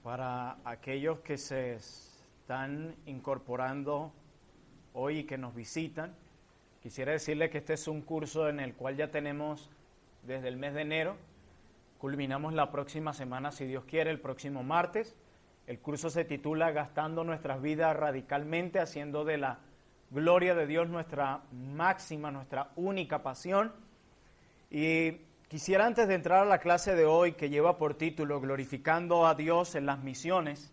Para aquellos que se están incorporando hoy y que nos visitan, quisiera decirles que este es un curso en el cual ya tenemos desde el mes de enero. Culminamos la próxima semana, si Dios quiere, el próximo martes. El curso se titula Gastando nuestras vidas radicalmente, haciendo de la gloria de Dios nuestra máxima, nuestra única pasión. Y quisiera, antes de entrar a la clase de hoy, que lleva por título Glorificando a Dios en las misiones,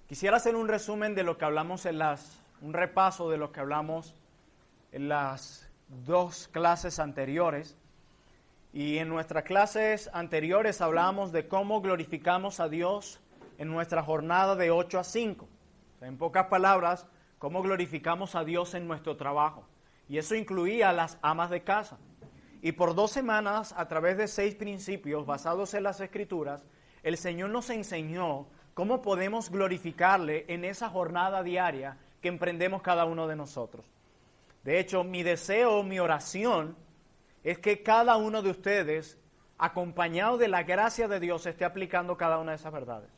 quisiera hacer un resumen de lo que hablamos un repaso de lo que hablamos en las dos clases anteriores. Y en nuestras clases anteriores hablábamos de cómo glorificamos a Dios en nuestra jornada de 8 a 5. O sea, en pocas palabras, cómo glorificamos a Dios en nuestro trabajo. Y eso incluía a las amas de casa. Y por 2 semanas, a través de 6 principios basados en las Escrituras, el Señor nos enseñó cómo podemos glorificarle en esa jornada diaria que emprendemos cada uno de nosotros. De hecho, mi deseo, mi oración, es que cada uno de ustedes, acompañado de la gracia de Dios, esté aplicando cada una de esas verdades.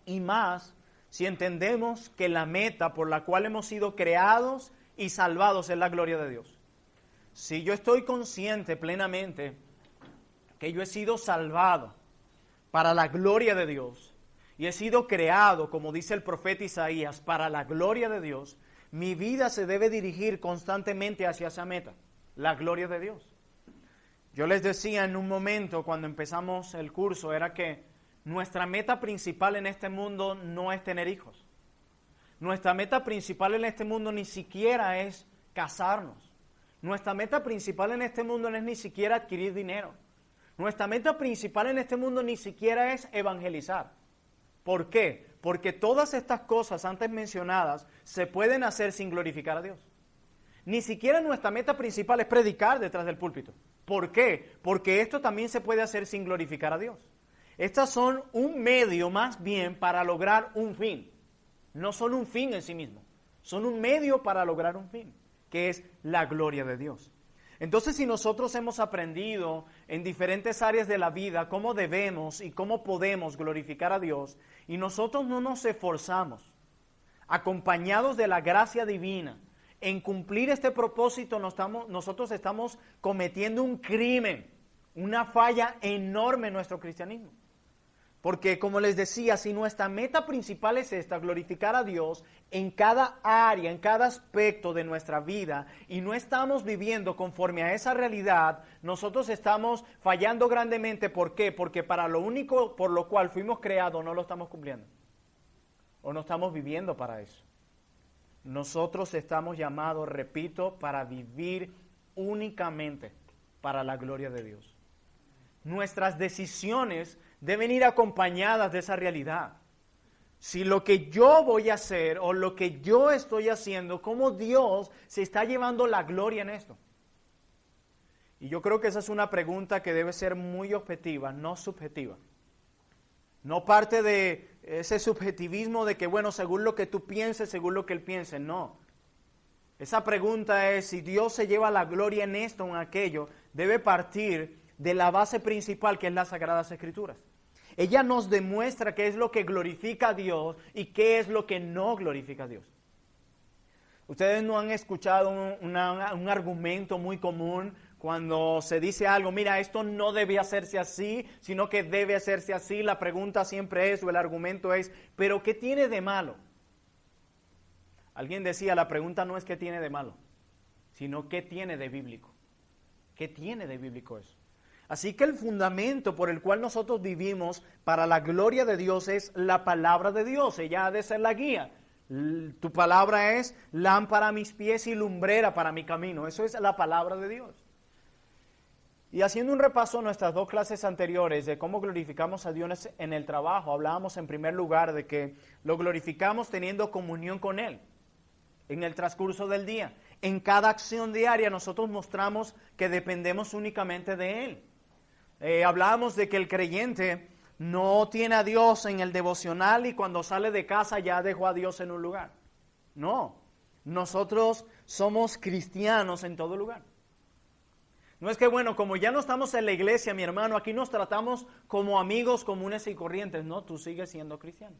Y más, si entendemos que la meta por la cual hemos sido creados y salvados es la gloria de Dios. Si yo estoy consciente plenamente que yo he sido salvado para la gloria de Dios y he sido creado, como dice el profeta Isaías, para la gloria de Dios, mi vida se debe dirigir constantemente hacia esa meta, la gloria de Dios. Yo les decía en un momento cuando empezamos el curso, era que nuestra meta principal en este mundo no es tener hijos. Nuestra meta principal en este mundo ni siquiera es casarnos. Nuestra meta principal en este mundo no es ni siquiera adquirir dinero. Nuestra meta principal en este mundo ni siquiera es evangelizar. ¿Por qué? Porque todas estas cosas antes mencionadas se pueden hacer sin glorificar a Dios. Ni siquiera nuestra meta principal es predicar detrás del púlpito. ¿Por qué? Porque esto también se puede hacer sin glorificar a Dios. Estas son un medio más bien para lograr un fin. No son un fin en sí mismo. Son un medio para lograr un fin, que es la gloria de Dios. Entonces, si nosotros hemos aprendido en diferentes áreas de la vida cómo debemos y cómo podemos glorificar a Dios, y nosotros no nos esforzamos, acompañados de la gracia divina, en cumplir este propósito, nosotros estamos cometiendo un crimen, una falla enorme en nuestro cristianismo. Porque, como les decía, si nuestra meta principal es esta, glorificar a Dios en cada área, en cada aspecto de nuestra vida, y no estamos viviendo conforme a esa realidad, nosotros estamos fallando grandemente. ¿Por qué? Porque para lo único por lo cual fuimos creados no lo estamos cumpliendo. O no estamos viviendo para eso. Nosotros estamos llamados, repito, para vivir únicamente para la gloria de Dios. Nuestras decisiones deben ir acompañadas de esa realidad. Si lo que yo voy a hacer o lo que yo estoy haciendo, cómo Dios se está llevando la gloria en esto. Y yo creo que esa es una pregunta que debe ser muy objetiva, no subjetiva. No parte de ese subjetivismo de que, bueno, según lo que tú pienses, según lo que él piense, no. Esa pregunta es, si Dios se lleva la gloria en esto o en aquello, debe partir de la base principal, que es las Sagradas Escrituras. Ella nos demuestra qué es lo que glorifica a Dios y qué es lo que no glorifica a Dios. Ustedes no han escuchado un argumento muy común cuando se dice algo, mira, esto no debe hacerse así, sino que debe hacerse así. La pregunta siempre es, o el argumento es, ¿pero qué tiene de malo? Alguien decía, la pregunta no es qué tiene de malo, sino qué tiene de bíblico. ¿Qué tiene de bíblico eso? Así que el fundamento por el cual nosotros vivimos para la gloria de Dios es la palabra de Dios. Ella ha de ser la guía. Tu palabra es lámpara a mis pies y lumbrera para mi camino. Eso es la palabra de Dios. Y haciendo un repaso en nuestras 2 clases anteriores de cómo glorificamos a Dios en el trabajo, hablábamos en primer lugar de que lo glorificamos teniendo comunión con Él en el transcurso del día. En cada acción diaria nosotros mostramos que dependemos únicamente de Él. Hablábamos de que el creyente no tiene a Dios en el devocional y cuando sale de casa ya dejó a Dios en un lugar. No, nosotros somos cristianos en todo lugar. No es que, bueno, como ya no estamos en la iglesia, mi hermano, aquí nos tratamos como amigos comunes y corrientes. No, tú sigues siendo cristiano.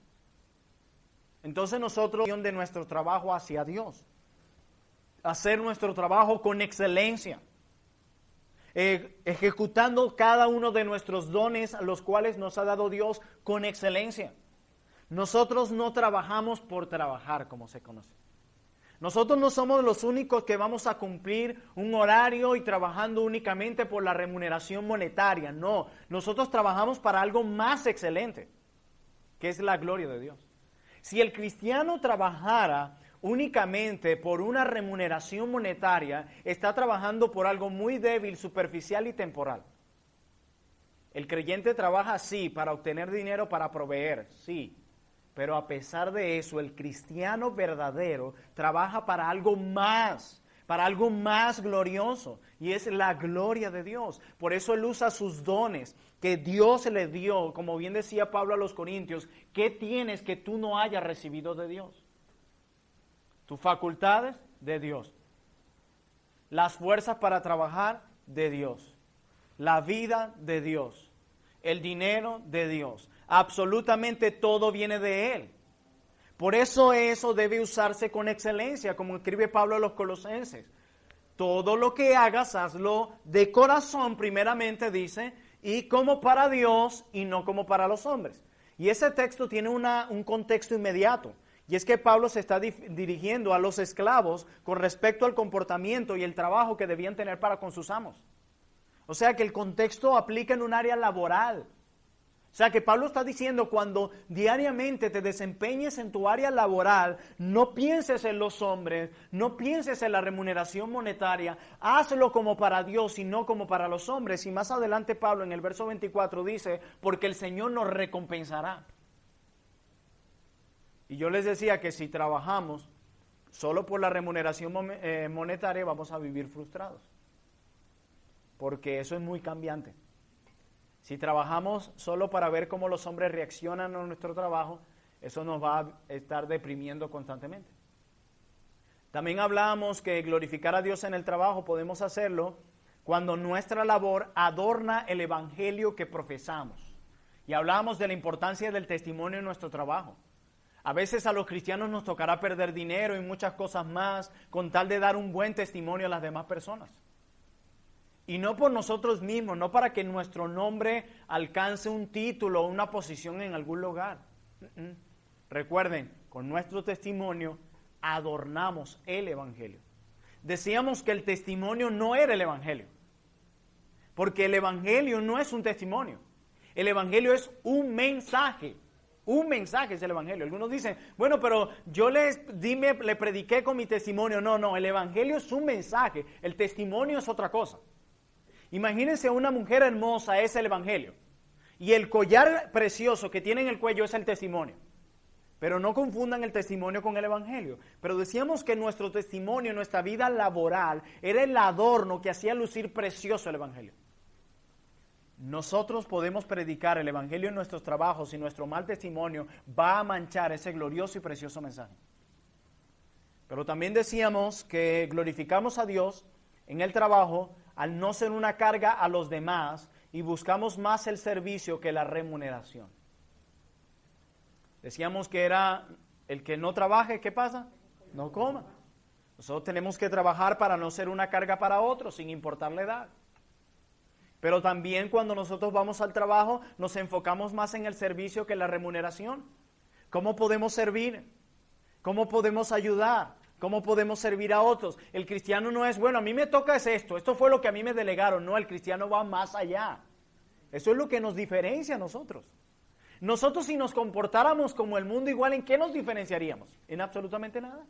Entonces nosotros, de nuestro trabajo hacia Dios, hacer nuestro trabajo con excelencia, ejecutando cada uno de nuestros dones, a los cuales nos ha dado Dios con excelencia. Nosotros no trabajamos por trabajar, como se conoce. Nosotros no somos los únicos que vamos a cumplir un horario y trabajando únicamente por la remuneración monetaria. No, nosotros trabajamos para algo más excelente, que es la gloria de Dios. Si el cristiano trabajara únicamente por una remuneración monetaria, está trabajando por algo muy débil, superficial y temporal. El creyente trabaja, sí, para obtener dinero, para proveer, sí. Pero a pesar de eso, el cristiano verdadero trabaja para algo más glorioso, y es la gloria de Dios. Por eso él usa sus dones que Dios le dio, como bien decía Pablo a los Corintios. ¿Qué tienes que tú no hayas recibido de Dios? Tus facultades, de Dios. Las fuerzas para trabajar, de Dios. La vida, de Dios. El dinero, de Dios. Absolutamente todo viene de Él. Por eso debe usarse con excelencia, como escribe Pablo a los Colosenses. Todo lo que hagas, hazlo de corazón, primeramente dice, y como para Dios y no como para los hombres. Y ese texto tiene un contexto inmediato. Y es que Pablo se está dirigiendo a los esclavos con respecto al comportamiento y el trabajo que debían tener para con sus amos. O sea que el contexto aplica en un área laboral. O sea que Pablo está diciendo, cuando diariamente te desempeñes en tu área laboral, no pienses en los hombres, no pienses en la remuneración monetaria, hazlo como para Dios y no como para los hombres. Y más adelante Pablo en el verso 24 dice, porque el Señor nos recompensará. Y yo les decía que si trabajamos solo por la remuneración monetaria, vamos a vivir frustrados, porque eso es muy cambiante. Si trabajamos solo para ver cómo los hombres reaccionan a nuestro trabajo, eso nos va a estar deprimiendo constantemente. También hablábamos que glorificar a Dios en el trabajo podemos hacerlo cuando nuestra labor adorna el evangelio que profesamos. Y hablábamos de la importancia del testimonio en nuestro trabajo. A veces a los cristianos nos tocará perder dinero y muchas cosas más con tal de dar un buen testimonio a las demás personas. Y no por nosotros mismos, no para que nuestro nombre alcance un título o una posición en algún lugar. Recuerden, con nuestro testimonio adornamos el evangelio. Decíamos que el testimonio no era el evangelio, porque el evangelio no es un testimonio. El evangelio es un mensaje. Un mensaje es el evangelio. Algunos dicen, bueno, pero yo le prediqué con mi testimonio. No, el evangelio es un mensaje. El testimonio es otra cosa. Imagínense una mujer hermosa, es el evangelio. Y el collar precioso que tiene en el cuello es el testimonio. Pero no confundan el testimonio con el evangelio. Pero decíamos que nuestro testimonio, nuestra vida laboral, era el adorno que hacía lucir precioso el evangelio. Nosotros podemos predicar el evangelio en nuestros trabajos y nuestro mal testimonio va a manchar ese glorioso y precioso mensaje. Pero también decíamos que glorificamos a Dios en el trabajo al no ser una carga a los demás y buscamos más el servicio que la remuneración. Decíamos que era el que no trabaje, ¿qué pasa? No coma. Nosotros tenemos que trabajar para no ser una carga para otros, sin importar la edad. Pero también cuando nosotros vamos al trabajo, nos enfocamos más en el servicio que en la remuneración. ¿Cómo podemos servir? ¿Cómo podemos ayudar? ¿Cómo podemos servir a otros? El cristiano no es, bueno, a mí me toca esto fue lo que a mí me delegaron. No, el cristiano va más allá. Eso es lo que nos diferencia a nosotros. Nosotros, si nos comportáramos como el mundo igual, ¿en qué nos diferenciaríamos? En absolutamente nada.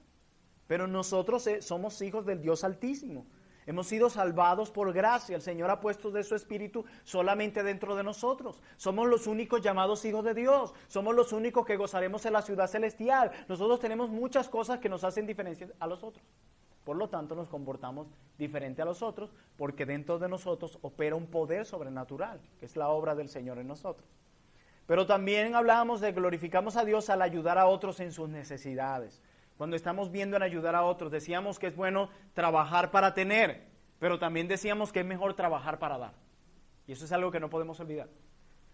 Pero nosotros somos hijos del Dios Altísimo. Hemos sido salvados por gracia. El Señor ha puesto de su Espíritu solamente dentro de nosotros. Somos los únicos llamados hijos de Dios. Somos los únicos que gozaremos en la ciudad celestial. Nosotros tenemos muchas cosas que nos hacen diferencia a los otros. Por lo tanto, nos comportamos diferente a los otros porque dentro de nosotros opera un poder sobrenatural, que es la obra del Señor en nosotros. Pero también hablábamos de glorificamos a Dios al ayudar a otros en sus necesidades. Cuando estamos viendo en ayudar a otros, decíamos que es bueno trabajar para tener, pero también decíamos que es mejor trabajar para dar. Y eso es algo que no podemos olvidar.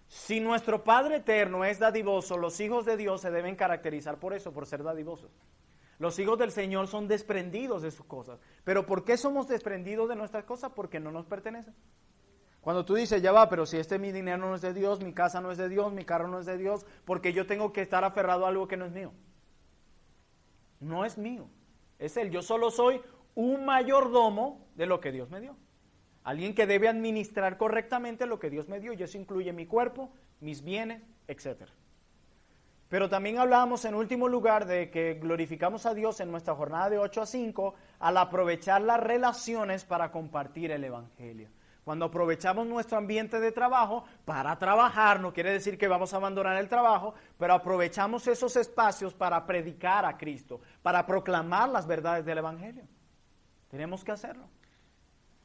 Si nuestro Padre Eterno es dadivoso, los hijos de Dios se deben caracterizar por eso, por ser dadivosos. Los hijos del Señor son desprendidos de sus cosas. ¿Pero por qué somos desprendidos de nuestras cosas? Porque no nos pertenecen. Cuando tú dices, ya va, pero si mi dinero no es de Dios, mi casa no es de Dios, mi carro no es de Dios, porque yo tengo que estar aferrado a algo que no es mío. No es mío, es Él. Yo solo soy un mayordomo de lo que Dios me dio. Alguien que debe administrar correctamente lo que Dios me dio, y eso incluye mi cuerpo, mis bienes, etc. Pero también hablábamos en último lugar de que glorificamos a Dios en nuestra jornada de 8 a 5 al aprovechar las relaciones para compartir el Evangelio. Cuando aprovechamos nuestro ambiente de trabajo para trabajar, no quiere decir que vamos a abandonar el trabajo, pero aprovechamos esos espacios para predicar a Cristo, para proclamar las verdades del Evangelio. Tenemos que hacerlo.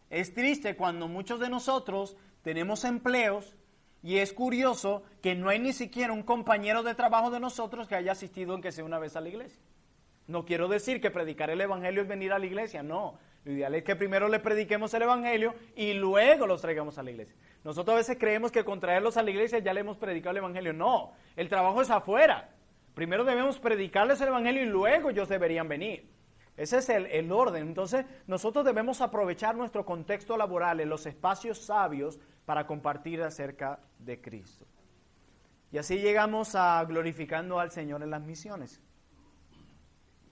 Es triste cuando muchos de nosotros tenemos empleos y es curioso que no hay ni siquiera un compañero de trabajo de nosotros que haya asistido aunque sea una vez a la iglesia. No quiero decir que predicar el Evangelio es venir a la iglesia, no. Lo ideal es que primero le prediquemos el Evangelio y luego los traigamos a la iglesia. Nosotros a veces creemos que con traerlos a la iglesia ya le hemos predicado el Evangelio. No, el trabajo es afuera. Primero debemos predicarles el Evangelio y luego ellos deberían venir. Ese es el orden. Entonces, nosotros debemos aprovechar nuestro contexto laboral en los espacios sabios para compartir acerca de Cristo. Y así llegamos a glorificando al Señor en las misiones.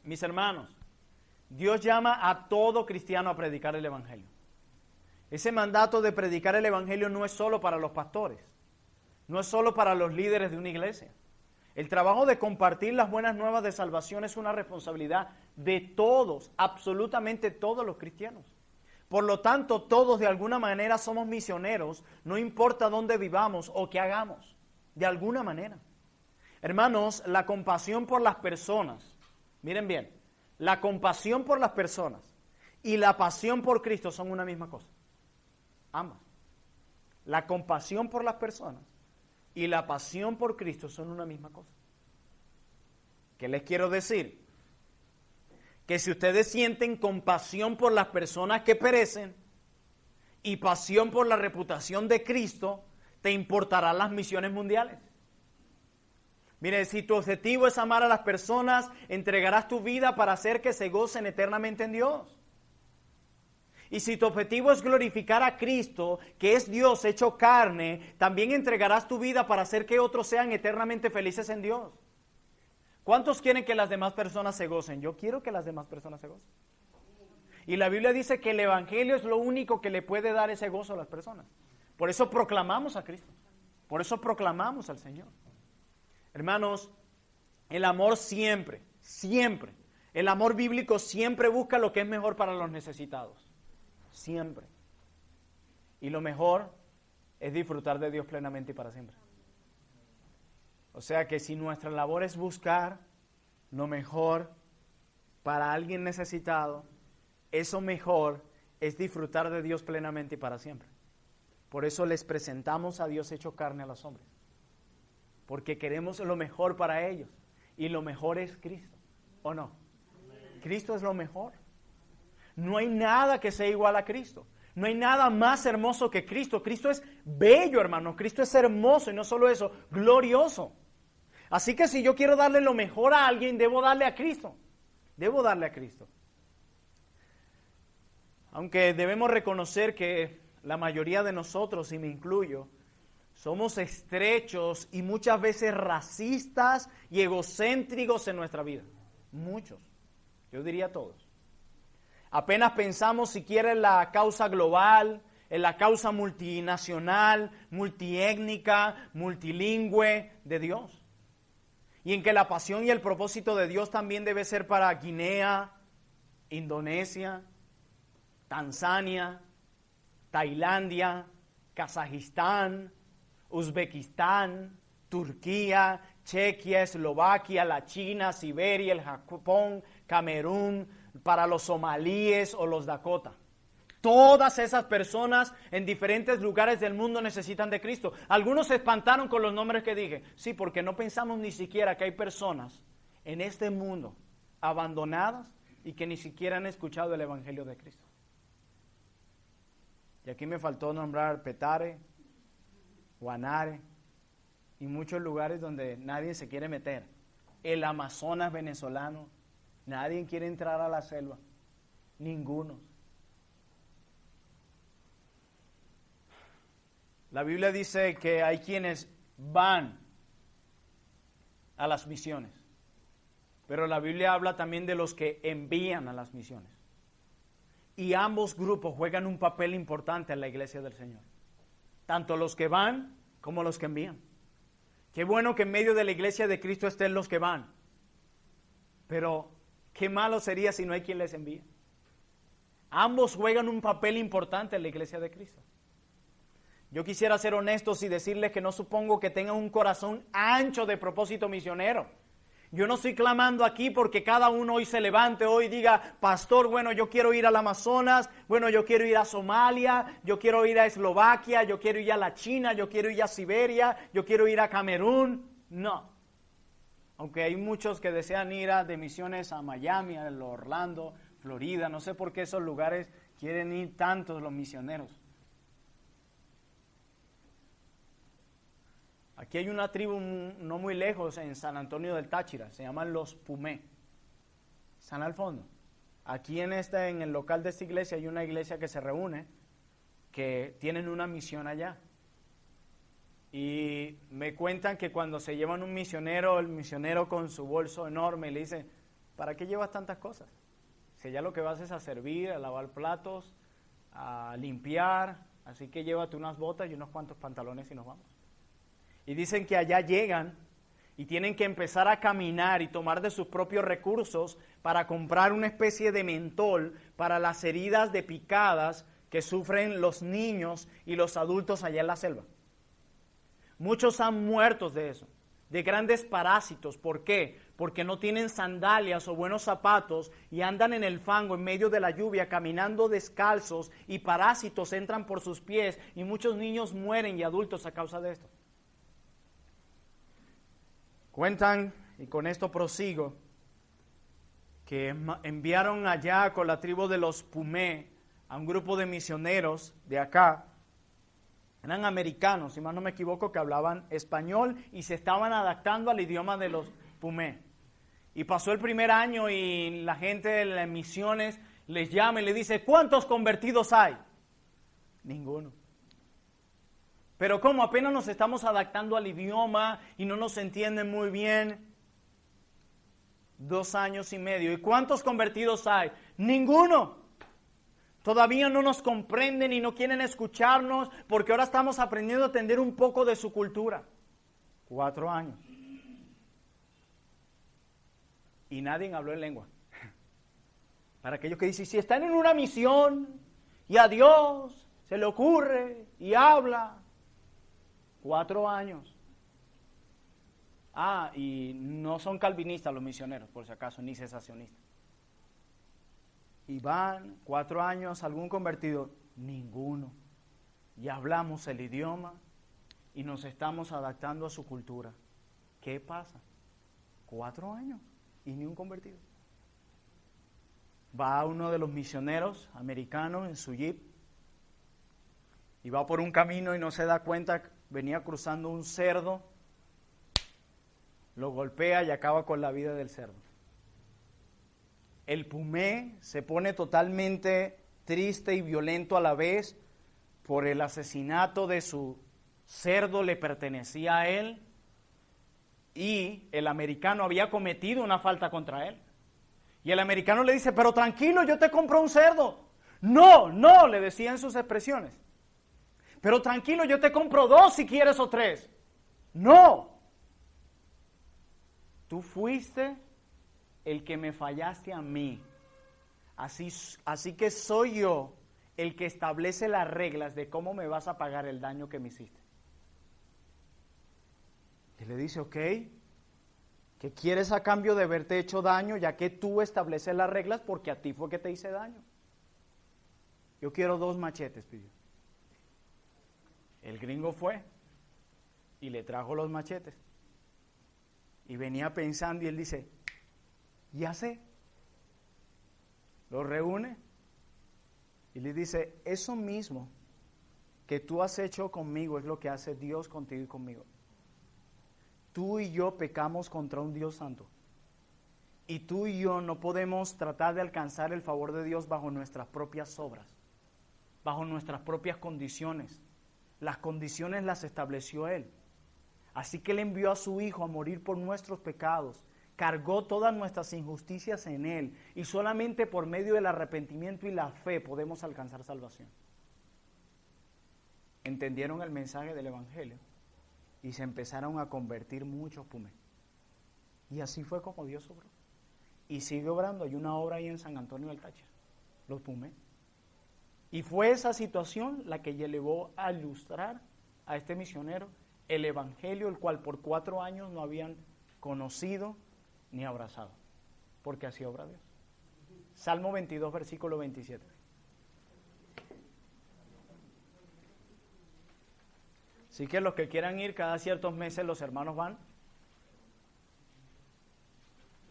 Mis hermanos, Dios llama a todo cristiano a predicar el Evangelio. Ese mandato de predicar el Evangelio no es solo para los pastores, no es solo para los líderes de una iglesia. El trabajo de compartir las buenas nuevas de salvación es una responsabilidad de todos, absolutamente todos los cristianos. Por lo tanto, todos de alguna manera somos misioneros, no importa dónde vivamos o qué hagamos, de alguna manera. Hermanos, la compasión por las personas, miren bien, la compasión por las personas y la pasión por Cristo son una misma cosa. Ambas. La compasión por las personas y la pasión por Cristo son una misma cosa. ¿Qué les quiero decir? Que si ustedes sienten compasión por las personas que perecen y pasión por la reputación de Cristo, te importarán las misiones mundiales. Mire, si tu objetivo es amar a las personas, entregarás tu vida para hacer que se gocen eternamente en Dios. Y si tu objetivo es glorificar a Cristo, que es Dios hecho carne, también entregarás tu vida para hacer que otros sean eternamente felices en Dios. ¿Cuántos quieren que las demás personas se gocen? Yo quiero que las demás personas se gocen. Y la Biblia dice que el Evangelio es lo único que le puede dar ese gozo a las personas. Por eso proclamamos a Cristo. Por eso proclamamos al Señor. Hermanos, el amor siempre, el amor bíblico siempre busca lo que es mejor para los necesitados. Siempre. Y lo mejor es disfrutar de Dios plenamente y para siempre. O sea que si nuestra labor es buscar lo mejor para alguien necesitado, eso mejor es disfrutar de Dios plenamente y para siempre. Por eso les presentamos a Dios hecho carne a los hombres. Porque queremos lo mejor para ellos. Y lo mejor es Cristo. ¿O no? Cristo es lo mejor. No hay nada que sea igual a Cristo. No hay nada más hermoso que Cristo. Cristo es bello, hermano. Cristo es hermoso y no solo eso, glorioso. Así que si yo quiero darle lo mejor a alguien, debo darle a Cristo. Debo darle a Cristo. Aunque debemos reconocer que la mayoría de nosotros, y me incluyo, somos estrechos y muchas veces racistas y egocéntricos en nuestra vida. Muchos. Yo diría todos. Apenas pensamos siquiera en la causa global, en la causa multinacional, multiétnica, multilingüe de Dios. Y en que la pasión y el propósito de Dios también debe ser para Guinea, Indonesia, Tanzania, Tailandia, Kazajistán, Uzbekistán, Turquía, Chequia, Eslovaquia, la China, Siberia, el Japón, Camerún, para los somalíes o los Dakota. Todas esas personas en diferentes lugares del mundo necesitan de Cristo. Algunos se espantaron con los nombres que dije. Sí, porque no pensamos ni siquiera que hay personas en este mundo abandonadas y que ni siquiera han escuchado el Evangelio de Cristo. Y aquí me faltó nombrar Petare, Guanare y muchos lugares donde nadie se quiere meter. El Amazonas venezolano, nadie quiere entrar a la selva, ninguno. La Biblia dice que hay quienes van a las misiones, pero la Biblia habla también de los que envían a las misiones. Y ambos grupos juegan un papel importante en la iglesia del Señor, tanto los que van como los que envían. Qué bueno que en medio de la iglesia de Cristo estén los que van, pero qué malo sería si no hay quien les envíe. Ambos juegan un papel importante en la iglesia de Cristo. Yo quisiera ser honestos y decirles que no supongo que tengan un corazón ancho de propósito misionero. Yo no estoy clamando aquí porque cada uno hoy se levante, hoy diga, pastor, bueno, yo quiero ir al Amazonas, bueno, yo quiero ir a Somalia, yo quiero ir a Eslovaquia, yo quiero ir a la China, yo quiero ir a Siberia, yo quiero ir a Camerún. No. Aunque hay muchos que desean ir de misiones a Miami, a Orlando, Florida, no sé por qué esos lugares quieren ir tantos los misioneros. Aquí hay una tribu no muy lejos en San Antonio del Táchira, se llaman los Pumé. Están al fondo. Aquí en el local de esta iglesia hay una iglesia que se reúne, que tienen una misión allá. Y me cuentan que cuando se llevan un misionero, el misionero con su bolso enorme le dice, ¿para qué llevas tantas cosas? Si allá lo que vas es a servir, a lavar platos, a limpiar, así que llévate unas botas y unos cuantos pantalones y nos vamos. Y dicen que allá llegan y tienen que empezar a caminar y tomar de sus propios recursos para comprar una especie de mentol para las heridas de picadas que sufren los niños y los adultos allá en la selva. Muchos han muerto de eso, de grandes parásitos. ¿Por qué? Porque no tienen sandalias o buenos zapatos y andan en el fango en medio de la lluvia caminando descalzos y parásitos entran por sus pies y muchos niños mueren y adultos a causa de esto. Cuentan, y con esto prosigo, que enviaron allá con la tribu de los Pumé a un grupo de misioneros de acá. Eran americanos, si más no me equivoco, que hablaban español y se estaban adaptando al idioma de los Pumé. Y pasó el primer año y la gente de las misiones les llama y le dice, ¿cuántos convertidos hay? Ninguno. Pero ¿cómo? Apenas nos estamos adaptando al idioma y no nos entienden muy bien. 2 años y medio. ¿Y cuántos convertidos hay? Ninguno. Todavía no nos comprenden y no quieren escucharnos porque ahora estamos aprendiendo a entender un poco de su cultura. 4 años. Y nadie habló en lengua. Para aquellos que dicen, si están en una misión y a Dios se le ocurre y habla. 4 años. Y no son calvinistas los misioneros, por si acaso, ni cesacionistas. Y van 4 años, algún convertido, ninguno. Y hablamos el idioma y nos estamos adaptando a su cultura. ¿Qué pasa? 4 años y ni un convertido. Va uno de los misioneros americanos en su jeep y va por un camino y no se da cuenta, venía cruzando un cerdo, lo golpea y acaba con la vida del cerdo. El Pumé se pone totalmente triste y violento a la vez por el asesinato de su cerdo, le pertenecía a él y el americano había cometido una falta contra él. Y el americano le dice, pero tranquilo, yo te compro un cerdo. No, no, le decía en sus expresiones. Pero tranquilo, yo te compro 2 si quieres o 3. No. Tú fuiste el que me fallaste a mí. Así que soy yo el que establece las reglas de cómo me vas a pagar el daño que me hiciste. Y le dice, ok, ¿qué quieres a cambio de haberte hecho daño, ya que tú estableces las reglas porque a ti fue que te hice daño? Yo quiero 2 machetes, pidió. El gringo fue y le trajo los machetes. Y venía pensando y él dice, ya sé. Los reúne y le dice, eso mismo que tú has hecho conmigo es lo que hace Dios contigo y conmigo. Tú y yo pecamos contra un Dios santo. Y tú y yo no podemos tratar de alcanzar el favor de Dios bajo nuestras propias obras, bajo nuestras propias condiciones. Las condiciones las estableció Él. Así que Él envió a su Hijo a morir por nuestros pecados, cargó todas nuestras injusticias en Él, y solamente por medio del arrepentimiento y la fe podemos alcanzar salvación. Entendieron el mensaje del Evangelio y se empezaron a convertir muchos Pumé. Y así fue como Dios obró. Y sigue obrando. Hay una obra ahí en San Antonio del Táchira, los Pumé. Y fue esa situación la que llevó a ilustrar a este misionero el Evangelio, el cual por 4 años no habían conocido ni abrazado, porque así obra Dios. Salmo 22, versículo 27. Así que los que quieran ir, cada ciertos meses los hermanos van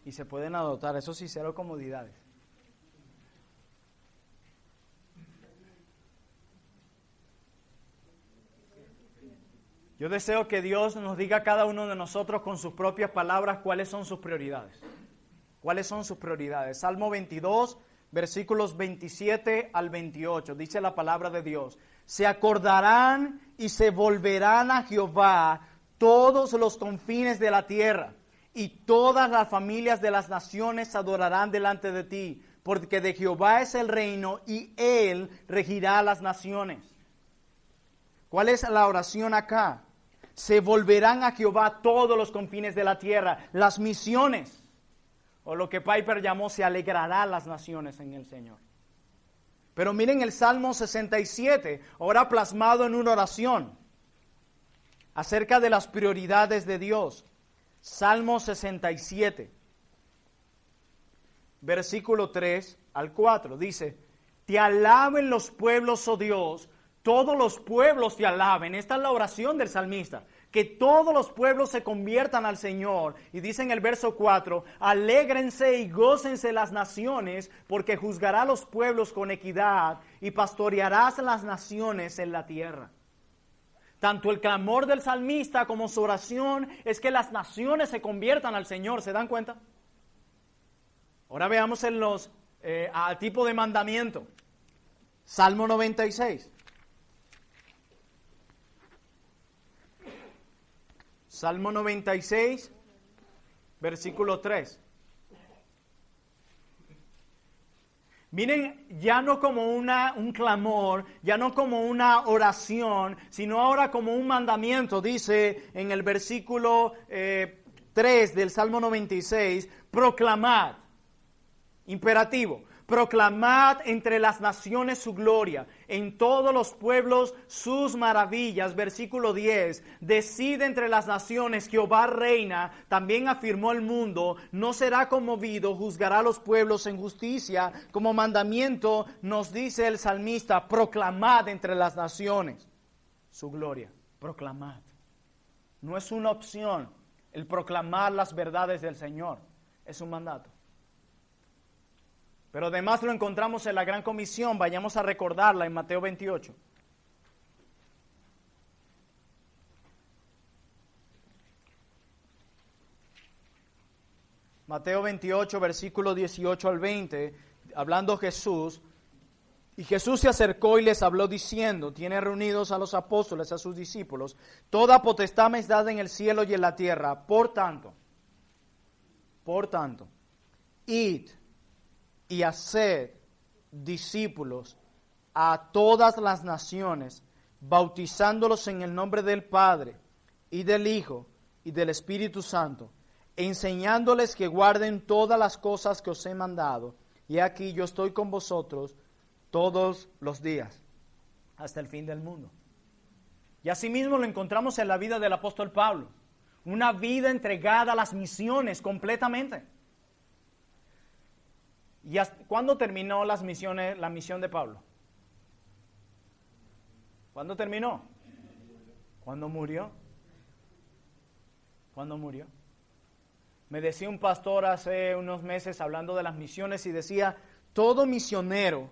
y se pueden adoptar, eso sí, 0 comodidades. Yo deseo que Dios nos diga a cada uno de nosotros con sus propias palabras cuáles son sus prioridades. ¿Cuáles son sus prioridades? Salmo 22, versículos 27 al 28, dice la palabra de Dios. Se acordarán y se volverán a Jehová todos los confines de la tierra, y todas las familias de las naciones adorarán delante de ti, porque de Jehová es el reino y Él regirá las naciones. ¿Cuál es la oración acá? Se volverán a Jehová todos los confines de la tierra, las misiones, o lo que Piper llamó, se alegrarán las naciones en el Señor. Pero miren el Salmo 67, ahora plasmado en una oración, acerca de las prioridades de Dios. Salmo 67, versículo 3 al 4, dice: Te alaben los pueblos, oh Dios, todos los pueblos te alaben. Esta es la oración del salmista, que todos los pueblos se conviertan al Señor. Y dice en el verso 4, alégrense y gócense las naciones, porque juzgará a los pueblos con equidad y pastorearás las naciones en la tierra. Tanto el clamor del salmista como su oración es que las naciones se conviertan al Señor. ¿Se dan cuenta? Ahora veamos en los al tipo de mandamiento. Salmo 96. Salmo 96, versículo 3. Miren, ya no como un clamor, ya no como una oración, sino ahora como un mandamiento. Dice en el versículo 3 del Salmo 96, proclamad, imperativo, proclamad entre las naciones su gloria, en todos los pueblos sus maravillas. Versículo 10, decide entre las naciones, Jehová reina, también afirmó el mundo, no será conmovido, juzgará a los pueblos en justicia. Como mandamiento nos dice el salmista, proclamad entre las naciones su gloria, proclamad. No es una opción el proclamar las verdades del Señor, es un mandato. Pero además lo encontramos en la Gran Comisión. Vayamos a recordarla en Mateo 28. Mateo 28, versículo 18 al 20, hablando Jesús. Y Jesús se acercó y les habló diciendo, tiene reunidos a los apóstoles, a sus discípulos, toda potestad me es dada en el cielo y en la tierra. Por tanto, id y haced discípulos a todas las naciones, bautizándolos en el nombre del Padre, y del Hijo, y del Espíritu Santo, enseñándoles que guarden todas las cosas que os he mandado. Y aquí yo estoy con vosotros todos los días, hasta el fin del mundo. Y asimismo lo encontramos en la vida del apóstol Pablo, una vida entregada a las misiones completamente. ¿Y cuándo terminó la misión de Pablo? ¿Cuándo terminó? ¿Cuándo murió? ¿Cuándo murió? Me decía un pastor hace unos meses hablando de las misiones y decía, todo misionero,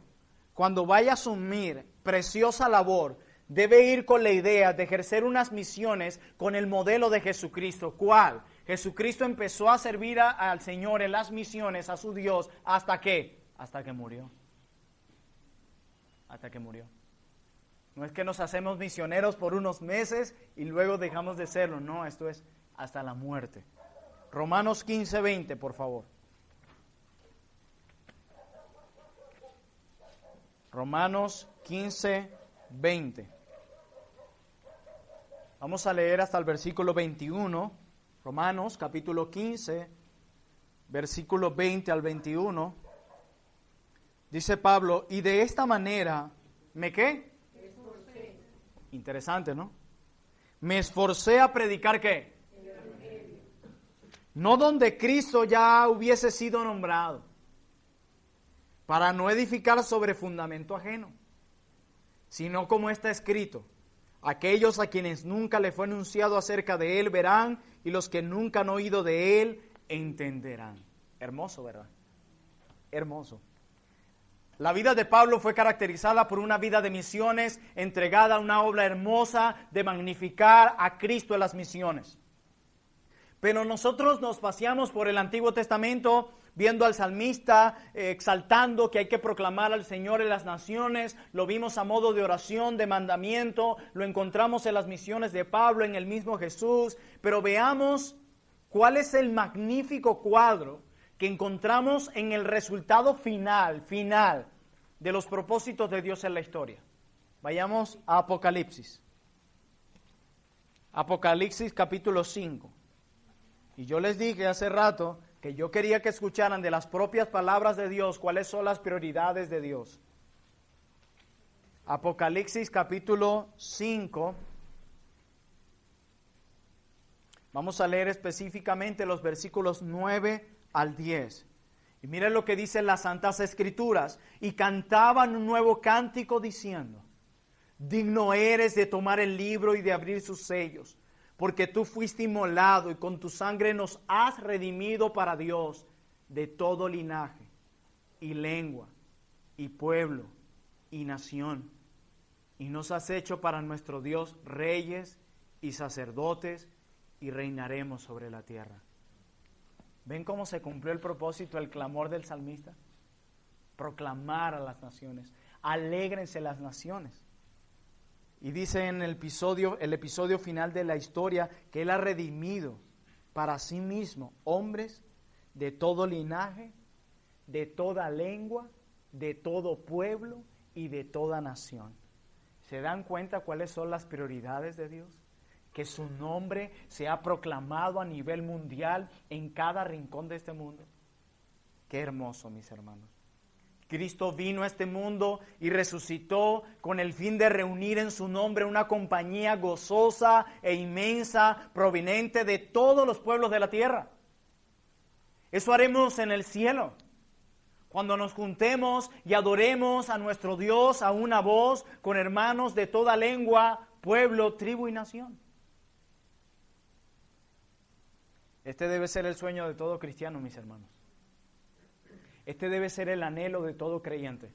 cuando vaya a asumir preciosa labor debe ir con la idea de ejercer unas misiones con el modelo de Jesucristo. ¿Cuál? Jesucristo empezó a servir al Señor en las misiones, a su Dios, ¿hasta qué? Hasta que murió. Hasta que murió. No es que nos hacemos misioneros por unos meses y luego dejamos de serlo. No, esto es hasta la muerte. Romanos 15:20, por favor. Romanos 15:20. Vamos a leer hasta el versículo 21. Romanos capítulo 15, versículo 20 al 21. Dice Pablo, y de esta manera, ¿me qué? Esforcé. Interesante, ¿no? Me esforcé a predicar ¿qué? El Evangelio. No donde Cristo ya hubiese sido nombrado, para no edificar sobre fundamento ajeno, sino como está escrito, aquellos a quienes nunca le fue anunciado acerca de Él verán, y los que nunca han oído de Él entenderán. Hermoso, ¿verdad? Hermoso. La vida de Pablo fue caracterizada por una vida de misiones, entregada a una obra hermosa de magnificar a Cristo en las misiones. Pero nosotros nos paseamos por el Antiguo Testamento viendo al salmista exaltando que hay que proclamar al Señor en las naciones. Lo vimos a modo de oración, de mandamiento. Lo encontramos en las misiones de Pablo, en el mismo Jesús. Pero veamos cuál es el magnífico cuadro que encontramos en el resultado final de los propósitos de Dios en la historia. Vayamos a Apocalipsis. Apocalipsis capítulo 5. Y yo les dije hace rato que yo quería que escucharan de las propias palabras de Dios cuáles son las prioridades de Dios. Apocalipsis capítulo 5. Vamos a leer específicamente los versículos 9 al 10. Y miren lo que dicen las Santas Escrituras. Y cantaban un nuevo cántico diciendo, digno eres de tomar el libro y de abrir sus sellos, porque tú fuiste inmolado y con tu sangre nos has redimido para Dios de todo linaje y lengua y pueblo y nación. Y nos has hecho para nuestro Dios reyes y sacerdotes y reinaremos sobre la tierra. ¿Ven cómo se cumplió el propósito, el clamor del salmista? Proclamar a las naciones. Alégrense las naciones. Y dice en el episodio final de la historia que Él ha redimido para sí mismo hombres de todo linaje, de toda lengua, de todo pueblo y de toda nación. ¿Se dan cuenta cuáles son las prioridades de Dios? Que su nombre sea proclamado a nivel mundial en cada rincón de este mundo. Qué hermoso, mis hermanos. Cristo vino a este mundo y resucitó con el fin de reunir en su nombre una compañía gozosa e inmensa, proveniente de todos los pueblos de la tierra. Eso haremos en el cielo, cuando nos juntemos y adoremos a nuestro Dios a una voz, con hermanos de toda lengua, pueblo, tribu y nación. Este debe ser el sueño de todo cristiano, mis hermanos. Este debe ser el anhelo de todo creyente.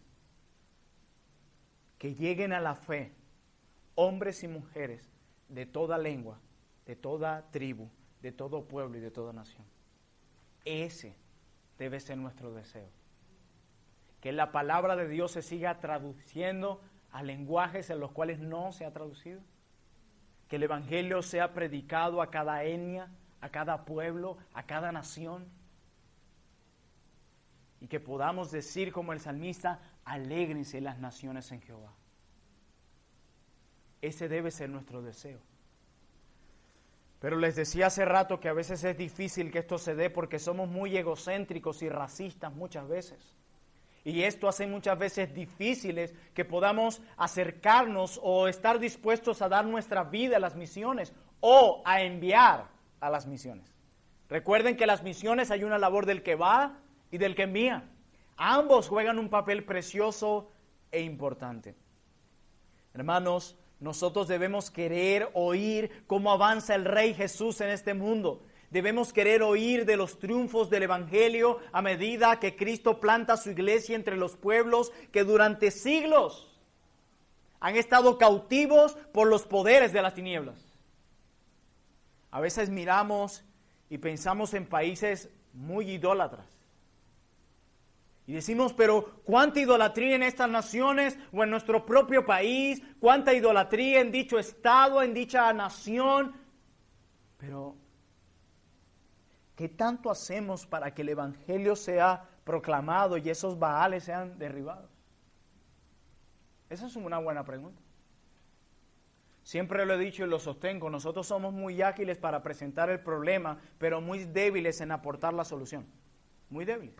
Que lleguen a la fe hombres y mujeres de toda lengua, de toda tribu, de todo pueblo y de toda nación. Ese debe ser nuestro deseo. Que la palabra de Dios se siga traduciendo a lenguajes en los cuales no se ha traducido. Que el Evangelio sea predicado a cada etnia, a cada pueblo, a cada nación. Y que podamos decir como el salmista, alégrense las naciones en Jehová. Ese debe ser nuestro deseo. Pero les decía hace rato que a veces es difícil que esto se dé porque somos muy egocéntricos y racistas muchas veces. Y esto hace muchas veces difíciles que podamos acercarnos o estar dispuestos a dar nuestra vida a las misiones o a enviar a las misiones. Recuerden que las misiones hay una labor del que va y del que envía. Ambos juegan un papel precioso e importante. Hermanos, nosotros debemos querer oír cómo avanza el Rey Jesús en este mundo. Debemos querer oír de los triunfos del Evangelio a medida que Cristo planta su iglesia entre los pueblos que durante siglos Han estado cautivos por los poderes de las tinieblas. A veces miramos y pensamos en países muy idólatras. Y decimos, pero ¿cuánta idolatría en estas naciones o en nuestro propio país? ¿Cuánta idolatría en dicho estado, en dicha nación? Pero, ¿qué tanto hacemos para que el Evangelio sea proclamado y esos baales sean derribados? Esa es una buena pregunta. Siempre lo he dicho y lo sostengo, nosotros somos muy ágiles para presentar el problema, pero muy débiles en aportar la solución. Muy débiles.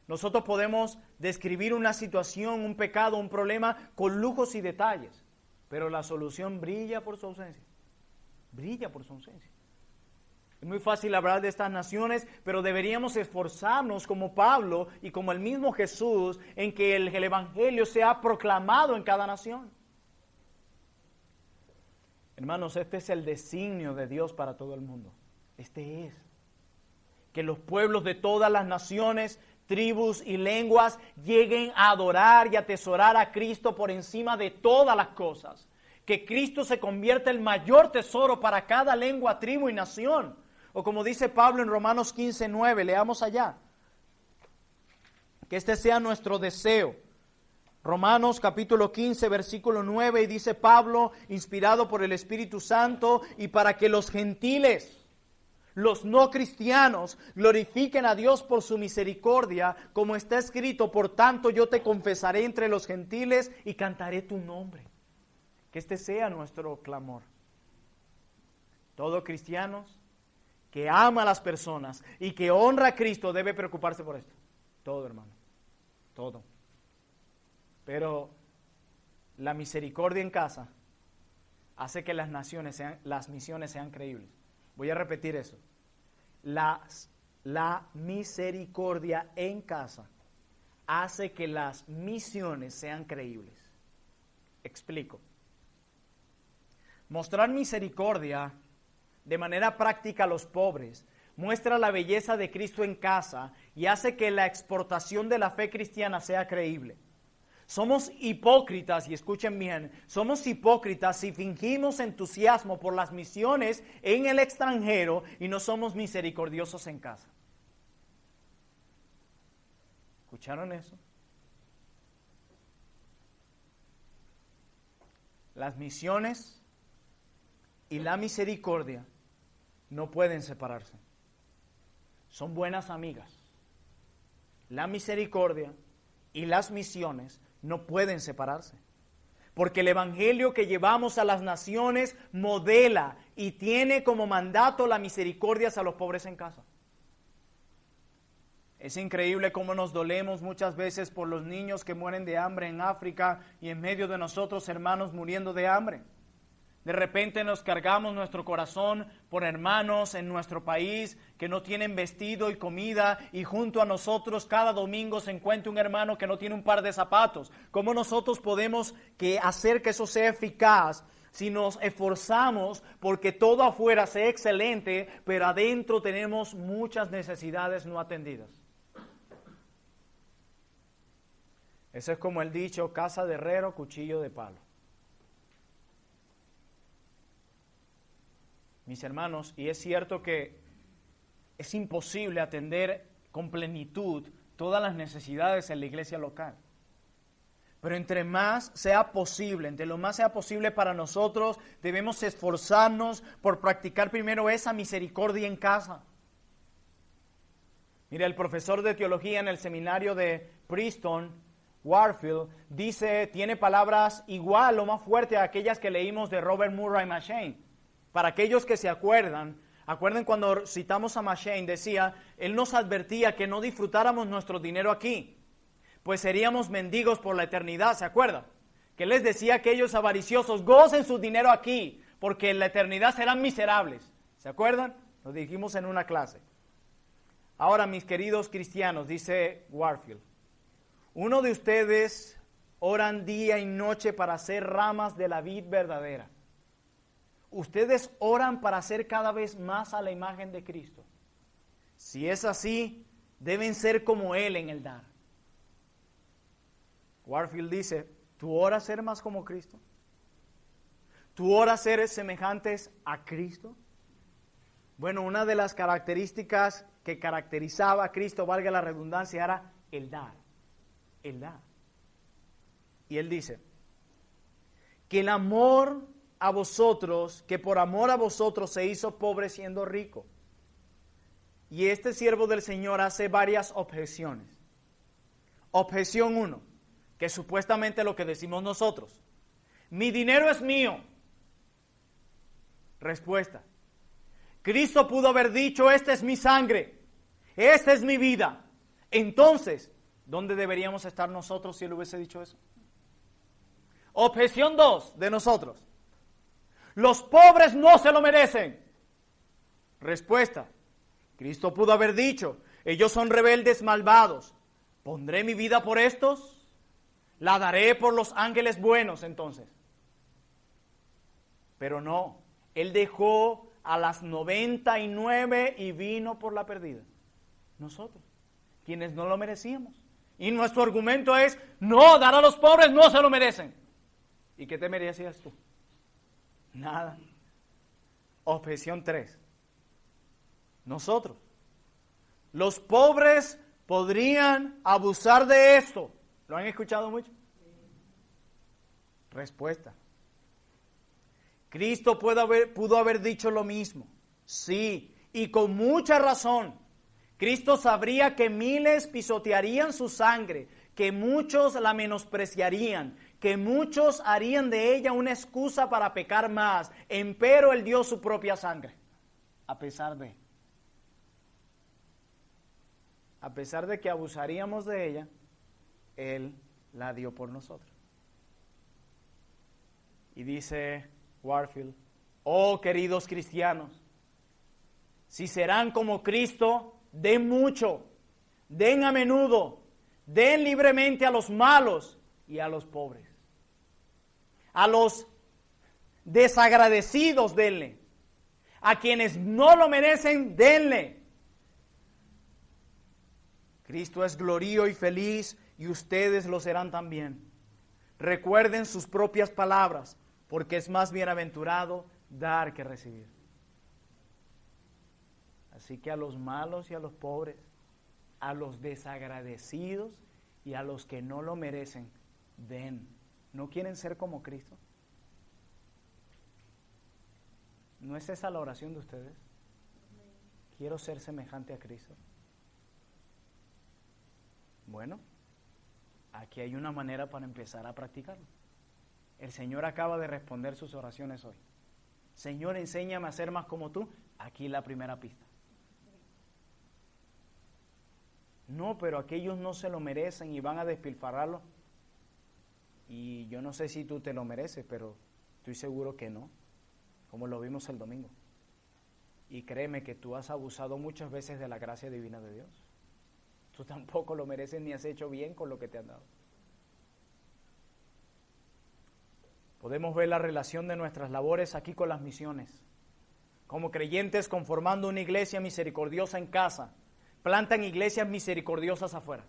Nosotros podemos describir una situación, un pecado, un problema con lujos y detalles, pero la solución brilla por su ausencia. Brilla por su ausencia. Es muy fácil hablar de estas naciones, pero deberíamos esforzarnos como Pablo y como el mismo Jesús en que el Evangelio sea proclamado en cada nación. Hermanos, este es el designio de Dios para todo el mundo. Este es. Que los pueblos de todas las naciones, tribus y lenguas lleguen a adorar y atesorar a Cristo por encima de todas las cosas. Que Cristo se convierta en el mayor tesoro para cada lengua, tribu y nación. O como dice Pablo en Romanos 15:9, leamos allá. Que este sea nuestro deseo. Romanos capítulo 15, versículo 9, y dice Pablo, inspirado por el Espíritu Santo, y para que los gentiles, los no cristianos, glorifiquen a Dios por su misericordia, como está escrito, por tanto yo te confesaré entre los gentiles y cantaré tu nombre. Que este sea nuestro clamor. Todo cristiano que ama a las personas y que honra a Cristo debe preocuparse por esto. Todo, hermano. Todo. Pero la misericordia en casa hace que las misiones sean creíbles. Voy a repetir eso. La misericordia en casa hace que las misiones sean creíbles. Explico. Mostrar misericordia de manera práctica a los pobres muestra la belleza de Cristo en casa y hace que la exportación de la fe cristiana sea creíble. Somos hipócritas, y escuchen bien, somos hipócritas si fingimos entusiasmo por las misiones en el extranjero y no somos misericordiosos en casa. ¿Escucharon eso? Las misiones y la misericordia no pueden separarse. Son buenas amigas. La misericordia y las misiones no pueden separarse. Porque el evangelio que llevamos a las naciones modela y tiene como mandato la misericordia hacia los pobres en casa. Es increíble cómo nos dolemos muchas veces por los niños que mueren de hambre en África y en medio de nosotros hermanos muriendo de hambre. De repente nos cargamos nuestro corazón por hermanos en nuestro país que no tienen vestido y comida y junto a nosotros cada domingo se encuentra un hermano que no tiene un par de zapatos. ¿Cómo nosotros podemos hacer que eso sea eficaz si nos esforzamos porque todo afuera sea excelente, pero adentro tenemos muchas necesidades no atendidas? Eso es como el dicho, casa de herrero, cuchillo de palo. Mis hermanos, y es cierto que es imposible atender con plenitud todas las necesidades en la iglesia local. Pero entre más sea posible, entre lo más sea posible para nosotros, debemos esforzarnos por practicar primero esa misericordia en casa. Mira, el profesor de teología en el seminario de Princeton, Warfield, tiene palabras igual o más fuertes a aquellas que leímos de Robert Murray M'Cheyne. Para aquellos que se acuerden cuando citamos a M'Cheyne, decía, él nos advertía que no disfrutáramos nuestro dinero aquí, pues seríamos mendigos por la eternidad, ¿se acuerdan? Que él les decía a aquellos avariciosos, gocen su dinero aquí, porque en la eternidad serán miserables, ¿se acuerdan? Lo dijimos en una clase. Ahora, mis queridos cristianos, dice Warfield, uno de ustedes oran día y noche para ser ramas de la vid verdadera. Ustedes oran para ser cada vez más a la imagen de Cristo. Si es así, deben ser como Él en el dar. Warfield dice, ¿tú oras ser más como Cristo? ¿Tú oras ser semejantes a Cristo? Bueno, una de las características que caracterizaba a Cristo, valga la redundancia, era el dar. El dar. Y Él dice, que el amor a vosotros, que por amor a vosotros se hizo pobre siendo rico. Y este siervo del Señor hace varias objeciones. Objeción 1, que es supuestamente lo que decimos nosotros. Mi dinero es mío. Respuesta. Cristo pudo haber dicho, esta es mi sangre, esta es mi vida. Entonces, ¿dónde deberíamos estar nosotros si Él hubiese dicho eso? Objeción 2 de nosotros. Los pobres no se lo merecen. Respuesta. Cristo pudo haber dicho, ellos son rebeldes malvados. ¿Pondré mi vida por estos? ¿La daré por los ángeles buenos entonces? Pero no, Él dejó a las 99 y vino por la perdida. Nosotros, quienes no lo merecíamos. Y nuestro argumento es, no, dar a los pobres no se lo merecen. ¿Y qué te merecías tú? Nada. Objeción 3. Nosotros, los pobres podrían abusar de esto. ¿Lo han escuchado mucho? Respuesta. Cristo pudo haber dicho lo mismo. Sí, y con mucha razón. Cristo sabría que miles pisotearían su sangre, que muchos la menospreciarían, que muchos harían de ella una excusa para pecar más. Empero Él dio su propia sangre, a pesar de que abusaríamos de ella, Él la dio por nosotros. Y dice Warfield, oh queridos cristianos, si serán como Cristo, den mucho, den a menudo, den libremente a los malos y a los pobres. A los desagradecidos denle, a quienes no lo merecen denle. Cristo es glorio y feliz y ustedes lo serán también. Recuerden sus propias palabras, porque es más bienaventurado dar que recibir. Así que a los malos y a los pobres, a los desagradecidos y a los que no lo merecen, den. ¿No quieren ser como Cristo? ¿No es esa la oración de ustedes? Quiero ser semejante a Cristo. Bueno, aquí hay una manera para empezar a practicarlo. El Señor acaba de responder sus oraciones hoy. Señor, enséñame a ser más como tú. Aquí la primera pista. No, pero aquellos no se lo merecen y van a despilfarrarlo. Y yo no sé si tú te lo mereces, pero estoy seguro que no, como lo vimos el domingo. Y créeme que tú has abusado muchas veces de la gracia divina de Dios. Tú tampoco lo mereces ni has hecho bien con lo que te han dado. Podemos ver la relación de nuestras labores aquí con las misiones. Como creyentes conformando una iglesia misericordiosa en casa, plantan iglesias misericordiosas afuera.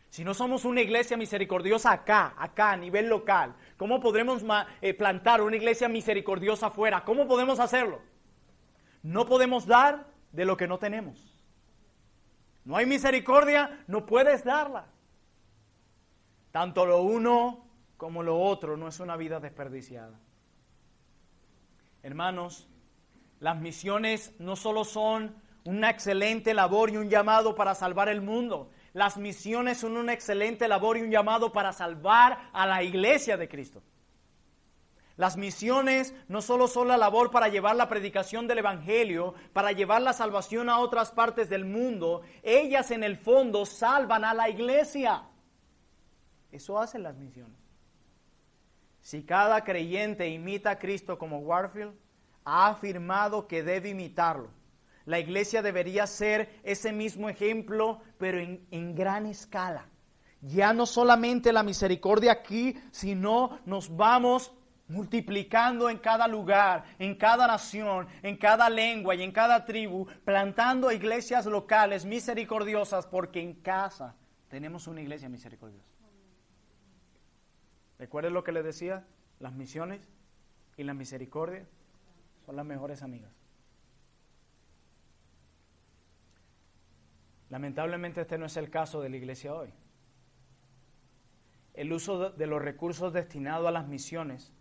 Si no somos una iglesia misericordiosa acá a nivel local, ¿cómo podremos plantar una iglesia misericordiosa afuera? ¿Cómo podemos hacerlo? No podemos dar de lo que no tenemos. No hay misericordia, no puedes darla. Tanto lo uno como lo otro no es una vida desperdiciada. Hermanos, las misiones no solo son una excelente labor y un llamado para salvar el mundo. Las misiones son una excelente labor y un llamado para salvar a la iglesia de Cristo. Las misiones no solo son la labor para llevar la predicación del Evangelio, para llevar la salvación a otras partes del mundo, ellas en el fondo salvan a la iglesia. Eso hacen las misiones. Si cada creyente imita a Cristo como Warfield ha afirmado que debe imitarlo, la iglesia debería ser ese mismo ejemplo, pero en gran escala. Ya no solamente la misericordia aquí, sino nos vamos multiplicando en cada lugar, en cada nación, en cada lengua y en cada tribu, plantando iglesias locales misericordiosas, porque en casa tenemos una iglesia misericordiosa. ¿Recuerden lo que les decía? Las misiones y la misericordia son las mejores amigas. Lamentablemente este no es el caso de la iglesia hoy. El uso de los recursos destinados a las misiones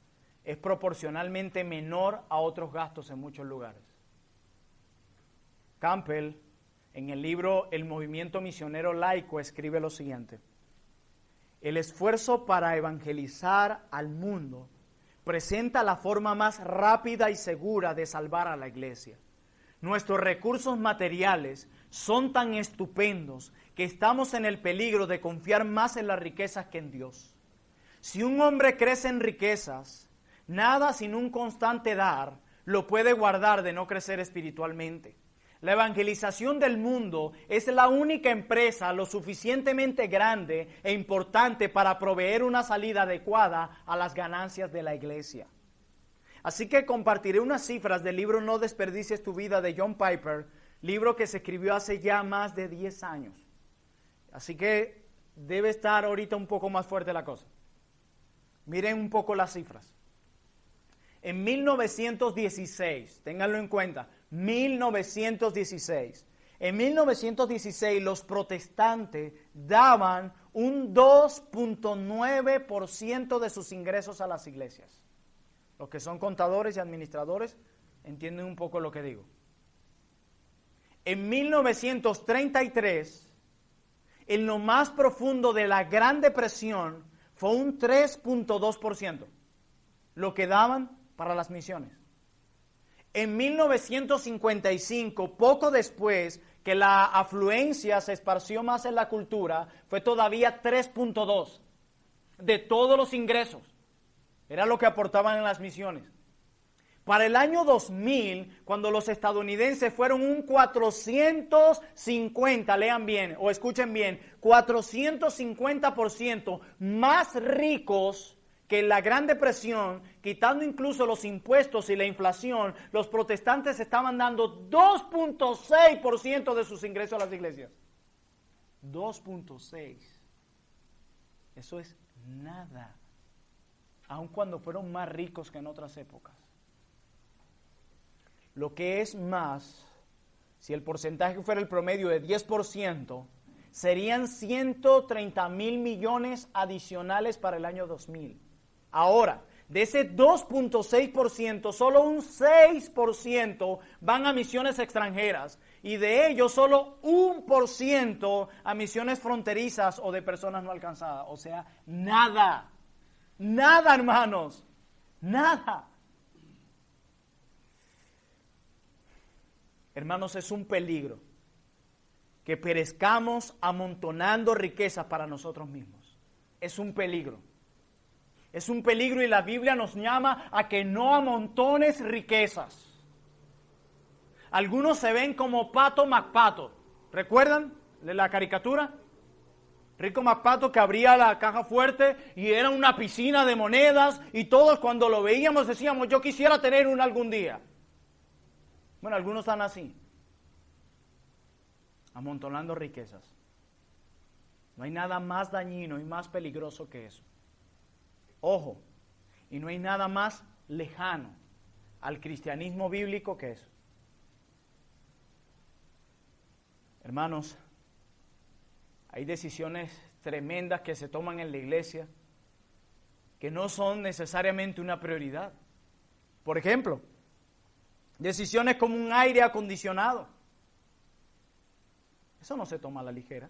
es proporcionalmente menor a otros gastos en muchos lugares. Campbell, en el libro El movimiento misionero laico, escribe lo siguiente: el esfuerzo para evangelizar al mundo presenta la forma más rápida y segura de salvar a la iglesia. Nuestros recursos materiales son tan estupendos que estamos en el peligro de confiar más en las riquezas que en Dios. Si un hombre crece en riquezas, nada sin un constante dar lo puede guardar de no crecer espiritualmente. La evangelización del mundo es la única empresa lo suficientemente grande e importante para proveer una salida adecuada a las ganancias de la iglesia. Así que compartiré unas cifras del libro No desperdicies tu vida de John Piper, libro que se escribió hace ya más de 10 años. Así que debe estar ahorita un poco más fuerte la cosa. Miren un poco las cifras. En 1916, ténganlo en cuenta, 1916. En 1916 los protestantes daban un 2.9% de sus ingresos a las iglesias. Los que son contadores y administradores entienden un poco lo que digo. En 1933, en lo más profundo de la Gran Depresión, fue un 3.2% lo que daban para las misiones. En 1955, poco después que la afluencia se esparció más en la cultura, fue todavía 3.2% de todos los ingresos. Era lo que aportaban en las misiones. Para el año 2000, cuando los estadounidenses fueron un 450, lean bien o escuchen bien, 450% más ricos que en la Gran Depresión, quitando incluso los impuestos y la inflación, los protestantes estaban dando 2.6% de sus ingresos a las iglesias. 2.6. Eso es nada. Aun cuando fueron más ricos que en otras épocas. Lo que es más, si el porcentaje fuera el promedio de 10%, serían 130,000 millones adicionales para el año 2000. Ahora, de ese 2.6%, solo un 6% van a misiones extranjeras y de ellos solo 1% a misiones fronterizas o de personas no alcanzadas. O sea, nada. Nada, hermanos, nada. Hermanos, es un peligro que perezcamos amontonando riquezas para nosotros mismos. Es un peligro. Es un peligro y la Biblia nos llama a que no amontones riquezas. Algunos se ven como Pato McPato. ¿Recuerdan de la caricatura? Rico McPato, que abría la caja fuerte y era una piscina de monedas y todos cuando lo veíamos decíamos, yo quisiera tener una algún día. Bueno, algunos están así, amontonando riquezas. No hay nada más dañino y más peligroso que eso. Ojo, y no hay nada más lejano al cristianismo bíblico que eso. Hermanos, hay decisiones tremendas que se toman en la iglesia que no son necesariamente una prioridad. Por ejemplo, decisiones como un aire acondicionado. Eso no se toma a la ligera.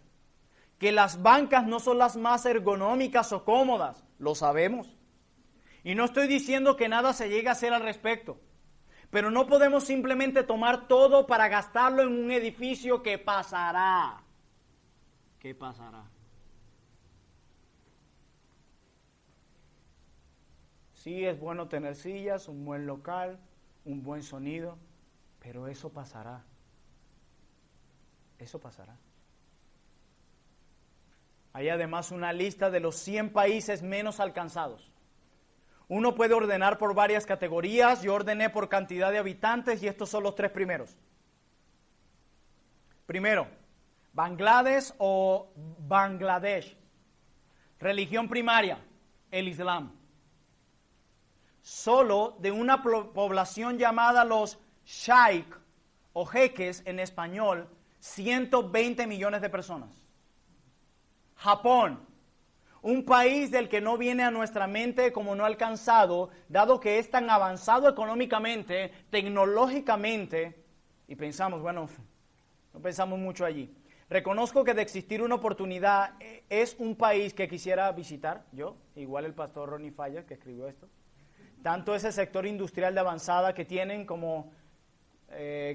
Que las bancas no son las más ergonómicas o cómodas, lo sabemos. Y no estoy diciendo que nada se llegue a hacer al respecto. Pero no podemos simplemente tomar todo para gastarlo en un edificio que pasará. ¿Qué pasará? Sí, es bueno tener sillas, un buen local, un buen sonido, pero eso pasará. Eso pasará. Hay además una lista de los 100 países menos alcanzados. Uno puede ordenar por varias categorías. Yo ordené por cantidad de habitantes y estos son los 3 primeros. Primero, Bangladesh o Bangladesh. Religión primaria, el Islam. solo de una población llamada los Shaikh o jeques en español, 120 millones de personas. Japón, un país del que no viene a nuestra mente como no alcanzado, dado que es tan avanzado económicamente, tecnológicamente, y pensamos, bueno, no pensamos mucho allí. Reconozco que de existir una oportunidad es un país que quisiera visitar, yo, igual el pastor Ronnie Fayez que escribió esto, tanto ese sector industrial de avanzada que tienen como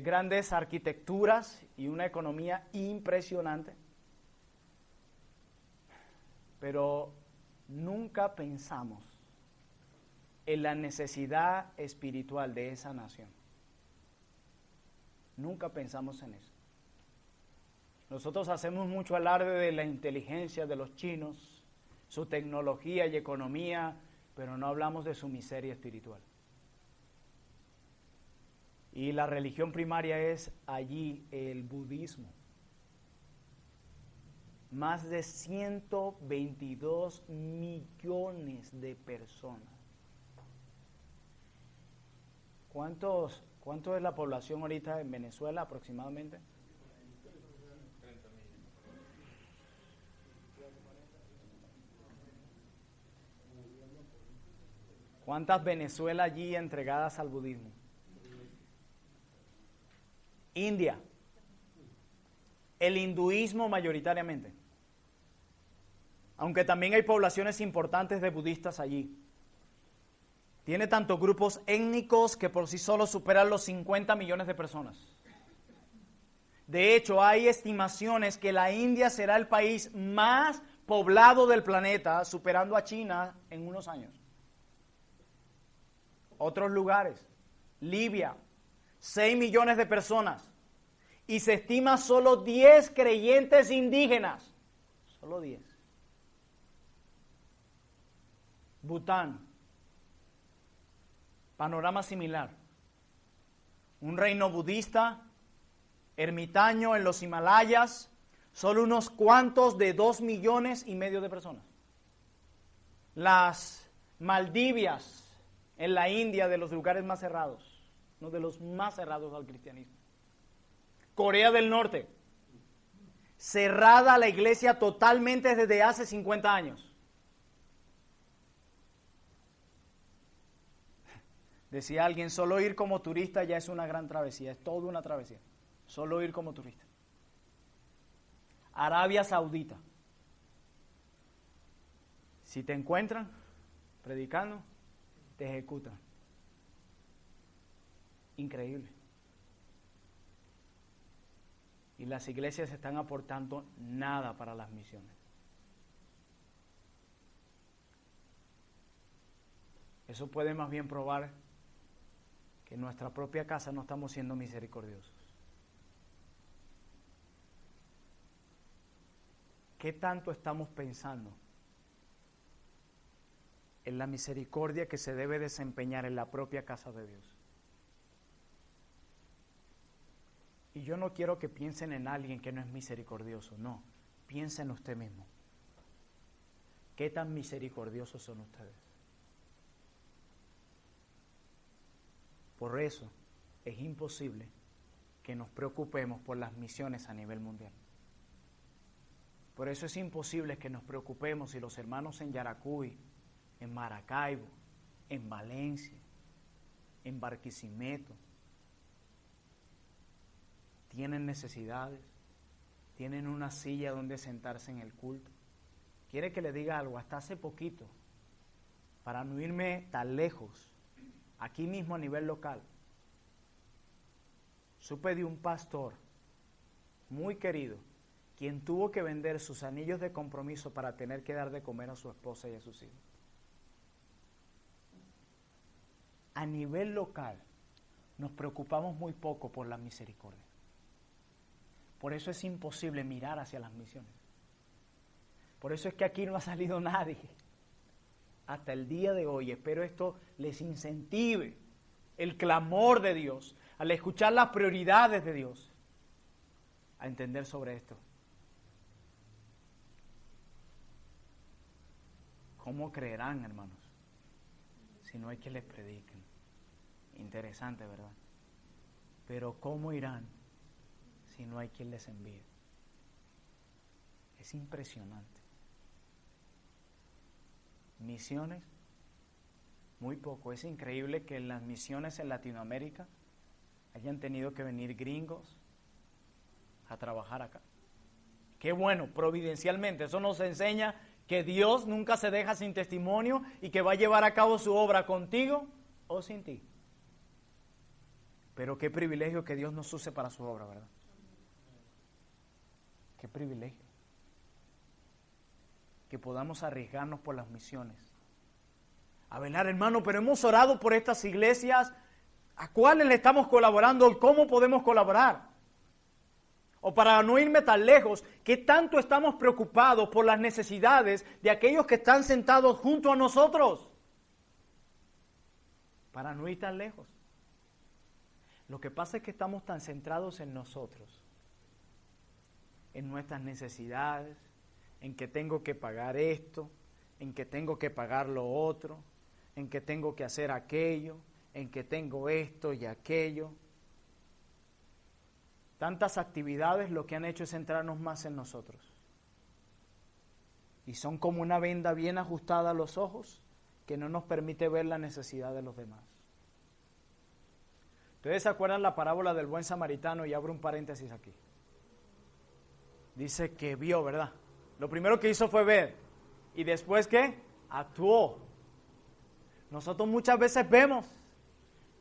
grandes arquitecturas y una economía impresionante. Pero nunca pensamos en la necesidad espiritual de esa nación. Nunca pensamos en eso. Nosotros hacemos mucho alarde de la inteligencia de los chinos, su tecnología y economía, pero no hablamos de su miseria espiritual. Y la religión primaria es allí el budismo. Más de 122 millones de personas. ¿Cuánto es la población ahorita en Venezuela aproximadamente? ¿Cuántas Venezuela allí entregadas al budismo? India. El hinduismo mayoritariamente. Aunque también hay poblaciones importantes de budistas allí. Tiene tantos grupos étnicos que por sí solos superan los 50 millones de personas. De hecho, hay estimaciones que la India será el país más poblado del planeta, superando a China en unos años. Otros lugares, Libia, 6 millones de personas. Y se estima solo 10 creyentes indígenas. Solo 10. Bután. Panorama similar. Un reino budista, ermitaño en los Himalayas, solo unos cuantos de 2,5 millones de personas. Las Maldivias en la India, de los lugares más cerrados, uno de los más cerrados al cristianismo. Corea del Norte, cerrada la iglesia totalmente desde hace 50 años. Decía alguien, solo ir como turista ya es una gran travesía, es toda una travesía. Solo ir como turista. Arabia Saudita. Si te encuentran predicando, te ejecutan. Increíble. Y las iglesias están aportando nada para las misiones. Eso puede más bien probar que en nuestra propia casa no estamos siendo misericordiosos. ¿Qué tanto estamos pensando en la misericordia que se debe desempeñar en la propia casa de Dios? Y yo no quiero que piensen en alguien que no es misericordioso, no, piensen en usted mismo. ¿Qué tan misericordiosos son ustedes? Por eso es imposible que nos preocupemos por las misiones a nivel mundial. Por eso es imposible que nos preocupemos si los hermanos en Yaracuy, en Maracaibo, en Valencia, en Barquisimeto, tienen necesidades, tienen una silla donde sentarse en el culto. Quiere que le diga algo, hasta hace poquito, para no irme tan lejos, aquí mismo a nivel local, supe de un pastor muy querido, quien tuvo que vender sus anillos de compromiso para tener que dar de comer a su esposa y a sus hijos. A nivel local, nos preocupamos muy poco por la misericordia. Por eso es imposible mirar hacia las misiones. Por eso es que aquí no ha salido nadie hasta el día de hoy. Espero esto les incentive el clamor de Dios, al escuchar las prioridades de Dios, a entender sobre esto. ¿Cómo creerán, hermanos, si no hay quien les predique? Interesante, ¿verdad? Pero ¿cómo irán si no hay quien les envíe? Es impresionante. Misiones, muy poco. Es increíble que en las misiones en Latinoamérica hayan tenido que venir gringos a trabajar acá. Qué bueno, providencialmente. Eso nos enseña que Dios nunca se deja sin testimonio y que va a llevar a cabo su obra contigo o sin ti. Pero qué privilegio que Dios nos use para su obra, ¿verdad? Qué privilegio. Que podamos arriesgarnos por las misiones. Abelar, hermano, pero hemos orado por estas iglesias. ¿A cuáles le estamos colaborando? ¿Cómo podemos colaborar? O para no irme tan lejos, ¿qué tanto estamos preocupados por las necesidades de aquellos que están sentados junto a nosotros? Para no ir tan lejos. Lo que pasa es que estamos tan centrados en nosotros, en nuestras necesidades, en que tengo que pagar esto, en que tengo que pagar lo otro, en que tengo que hacer aquello, en que tengo esto y aquello. Tantas actividades lo que han hecho es centrarnos más en nosotros. Y son como una venda bien ajustada a los ojos que no nos permite ver la necesidad de los demás. ¿Ustedes se acuerdan la parábola del buen samaritano? Y abro un paréntesis aquí. Dice que vio, ¿verdad? Lo primero que hizo fue ver. ¿Y después qué? Actuó. Nosotros muchas veces vemos,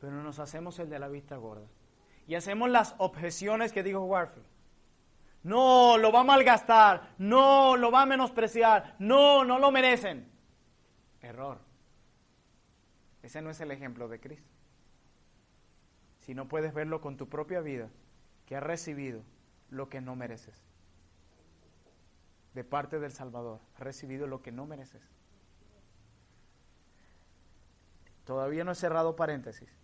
pero nos hacemos el de la vista gorda. Y hacemos las objeciones que dijo Warfield. No, lo va a malgastar. No, lo va a menospreciar. No, no lo merecen. Error. Ese no es el ejemplo de Cristo. Si no puedes verlo con tu propia vida, que has recibido lo que no mereces. De parte del Salvador, has recibido lo que no mereces. Todavía no he cerrado paréntesis.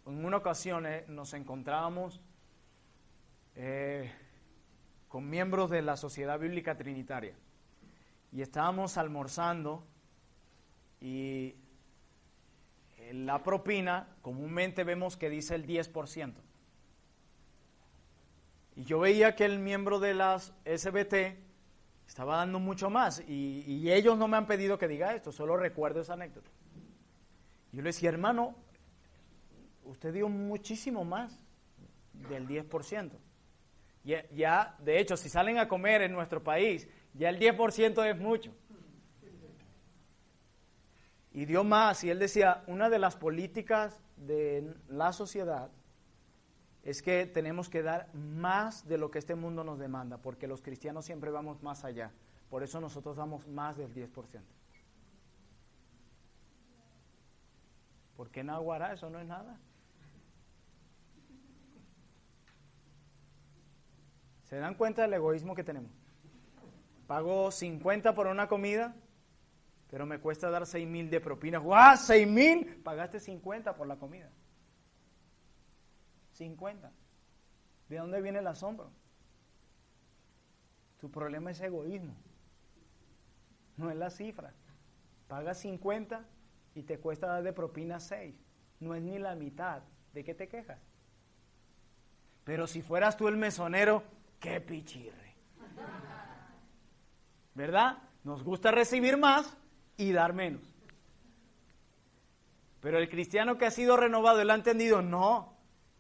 En una ocasión nos encontrábamos con miembros de la Sociedad Bíblica Trinitaria y estábamos almorzando y la propina comúnmente vemos que dice el 10%. Y yo veía que el miembro de las SBT estaba dando mucho más y ellos no me han pedido que diga esto, solo recuerdo esa anécdota. Yo le decía, hermano, usted dio muchísimo más del 10%. Ya, de hecho, si salen a comer en nuestro país, ya el 10% es mucho. Y dio más, y él decía, una de las políticas de la sociedad es que tenemos que dar más de lo que este mundo nos demanda, porque los cristianos siempre vamos más allá. Por eso nosotros damos más del 10%. ¿Por qué Naguará? Eso no es nada. ¿Se dan cuenta del egoísmo que tenemos? Pago 50 por una comida, pero me cuesta dar 6,000 de propina. ¡Guau! ¿6,000? Pagaste 50 por la comida. 50. ¿De dónde viene el asombro? Tu problema es egoísmo. No es la cifra. Pagas 50 y te cuesta dar de propina 6. No es ni la mitad. ¿De qué te quejas? Pero si fueras tú el mesonero, ¡qué pichirre! ¿Verdad? Nos gusta recibir más y dar menos. Pero el cristiano que ha sido renovado, él ha entendido, no,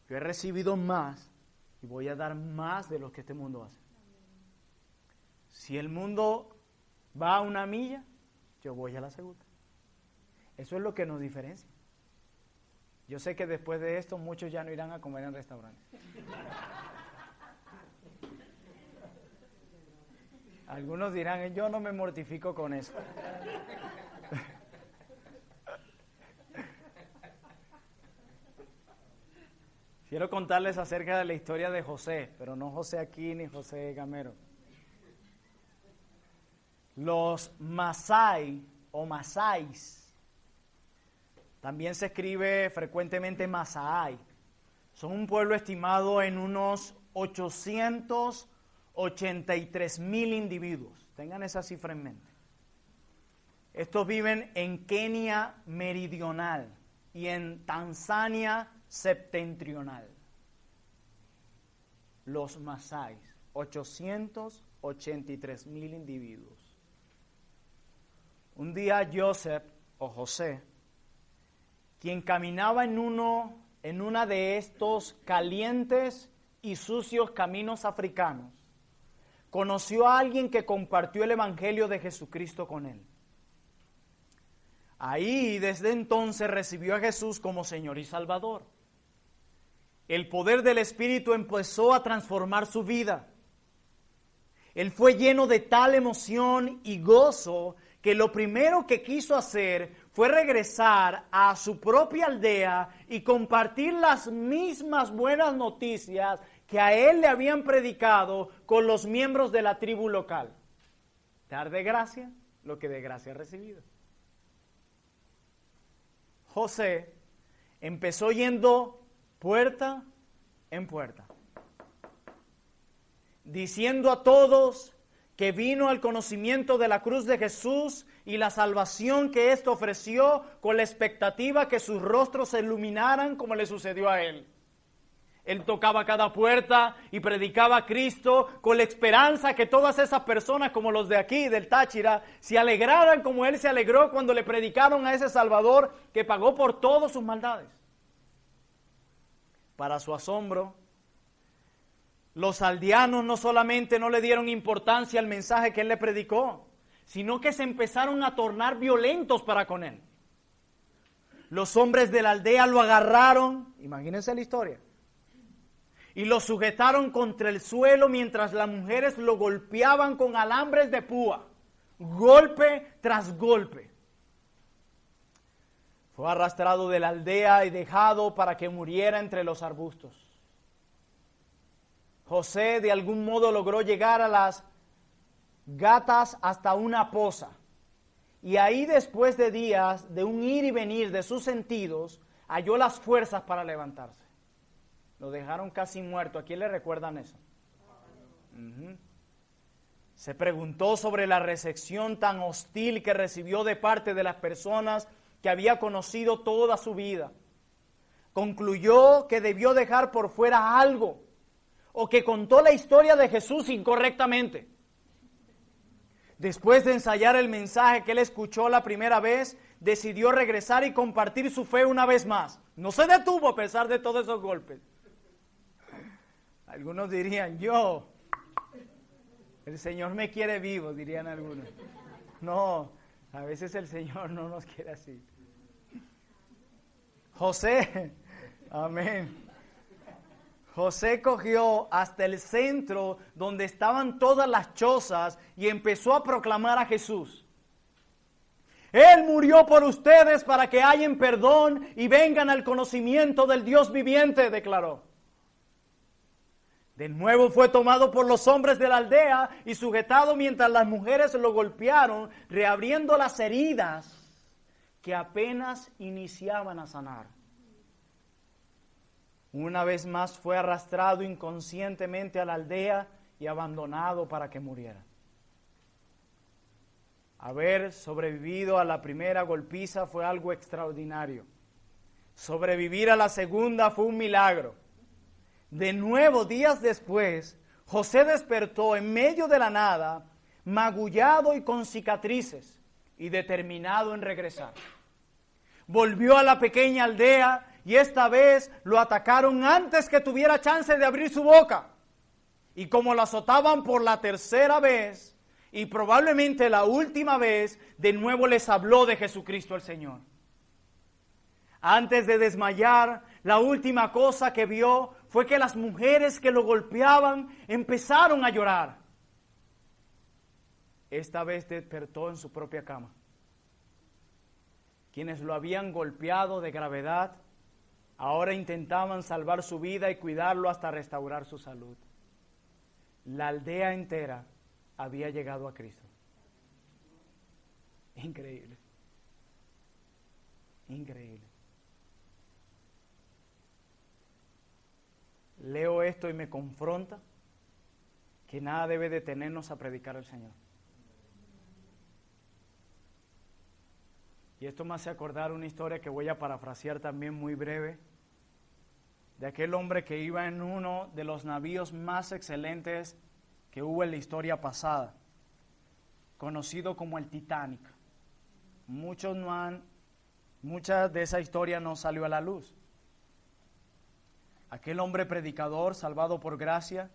yo he recibido más y voy a dar más de lo que este mundo hace. Si el mundo va a una milla, yo voy a la segunda. Eso es lo que nos diferencia. Yo sé que después de esto muchos ya no irán a comer en restaurantes. Algunos dirán, yo no me mortifico con eso. Quiero contarles acerca de la historia de José, pero no José aquí ni José Gamero. Los Masái o Masáis, también se escribe frecuentemente Masaai, son un pueblo estimado en unos 883,000 individuos. Tengan esa cifra en mente. Estos viven en Kenia meridional y en Tanzania septentrional. Los Masáis, 883,000 individuos. Un día Joseph o José, quien caminaba en una de estos calientes y sucios caminos africanos, conoció a alguien que compartió el evangelio de Jesucristo con él. Ahí, desde entonces, recibió a Jesús como Señor y Salvador. El poder del Espíritu empezó a transformar su vida. Él fue lleno de tal emoción y gozo que lo primero que quiso hacer fue regresar a su propia aldea y compartir las mismas buenas noticias que a él le habían predicado con los miembros de la tribu local. Dar de gracia lo que de gracia ha recibido. José empezó yendo puerta en puerta, diciendo a todos que vino al conocimiento de la cruz de Jesús y la salvación que éste ofreció, con la expectativa que sus rostros se iluminaran como le sucedió a él. Él tocaba cada puerta y predicaba a Cristo con la esperanza que todas esas personas, como los de aquí, del Táchira, se alegraran como él se alegró cuando le predicaron a ese Salvador que pagó por todas sus maldades. Para su asombro, los aldeanos no solamente no le dieron importancia al mensaje que él le predicó, sino que se empezaron a tornar violentos para con él. Los hombres de la aldea lo agarraron, imagínense la historia, y lo sujetaron contra el suelo mientras las mujeres lo golpeaban con alambres de púa, golpe tras golpe. Fue arrastrado de la aldea y dejado para que muriera entre los arbustos. José de algún modo logró llegar a las gatas hasta una poza, y ahí, después de días de un ir y venir de sus sentidos, halló las fuerzas para levantarse. Lo dejaron casi muerto. ¿A quién le recuerdan eso? Se preguntó sobre la recepción tan hostil que recibió de parte de las personas que había conocido toda su vida. Concluyó que debió dejar por fuera algo, o que contó la historia de Jesús incorrectamente. Después de ensayar el mensaje que él escuchó la primera vez, decidió regresar y compartir su fe una vez más. No se detuvo a pesar de todos esos golpes. Algunos dirían, el Señor me quiere vivo, dirían algunos. No, a veces el Señor no nos quiere así. José, amén. José cogió hasta el centro donde estaban todas las chozas y empezó a proclamar a Jesús. Él murió por ustedes para que hallen perdón y vengan al conocimiento del Dios viviente, declaró. De nuevo fue tomado por los hombres de la aldea y sujetado mientras las mujeres lo golpearon, reabriendo las heridas que apenas iniciaban a sanar. Una vez más fue arrastrado inconscientemente a la aldea y abandonado para que muriera. Haber sobrevivido a la primera golpiza fue algo extraordinario. Sobrevivir a la segunda fue un milagro. De nuevo, días después, José despertó en medio de la nada, magullado y con cicatrices, y determinado en regresar. Volvió a la pequeña aldea y esta vez lo atacaron antes que tuviera chance de abrir su boca. Y como lo azotaban por la tercera vez, y probablemente la última vez, de nuevo les habló de Jesucristo el Señor. Antes de desmayar, la última cosa que vio fue que las mujeres que lo golpeaban empezaron a llorar. Esta vez despertó en su propia cama. Quienes lo habían golpeado de gravedad, ahora intentaban salvar su vida y cuidarlo hasta restaurar su salud. La aldea entera había llegado a Cristo. Increíble. Increíble. Leo esto y me confronta que nada debe detenernos a predicar al Señor. Y esto me hace acordar una historia que voy a parafrasear también muy breve, de aquel hombre que iba en uno de los navíos más excelentes que hubo en la historia pasada, conocido como el Titanic. Mucha de esa historia no salió a la luz. Aquel hombre predicador, salvado por gracia,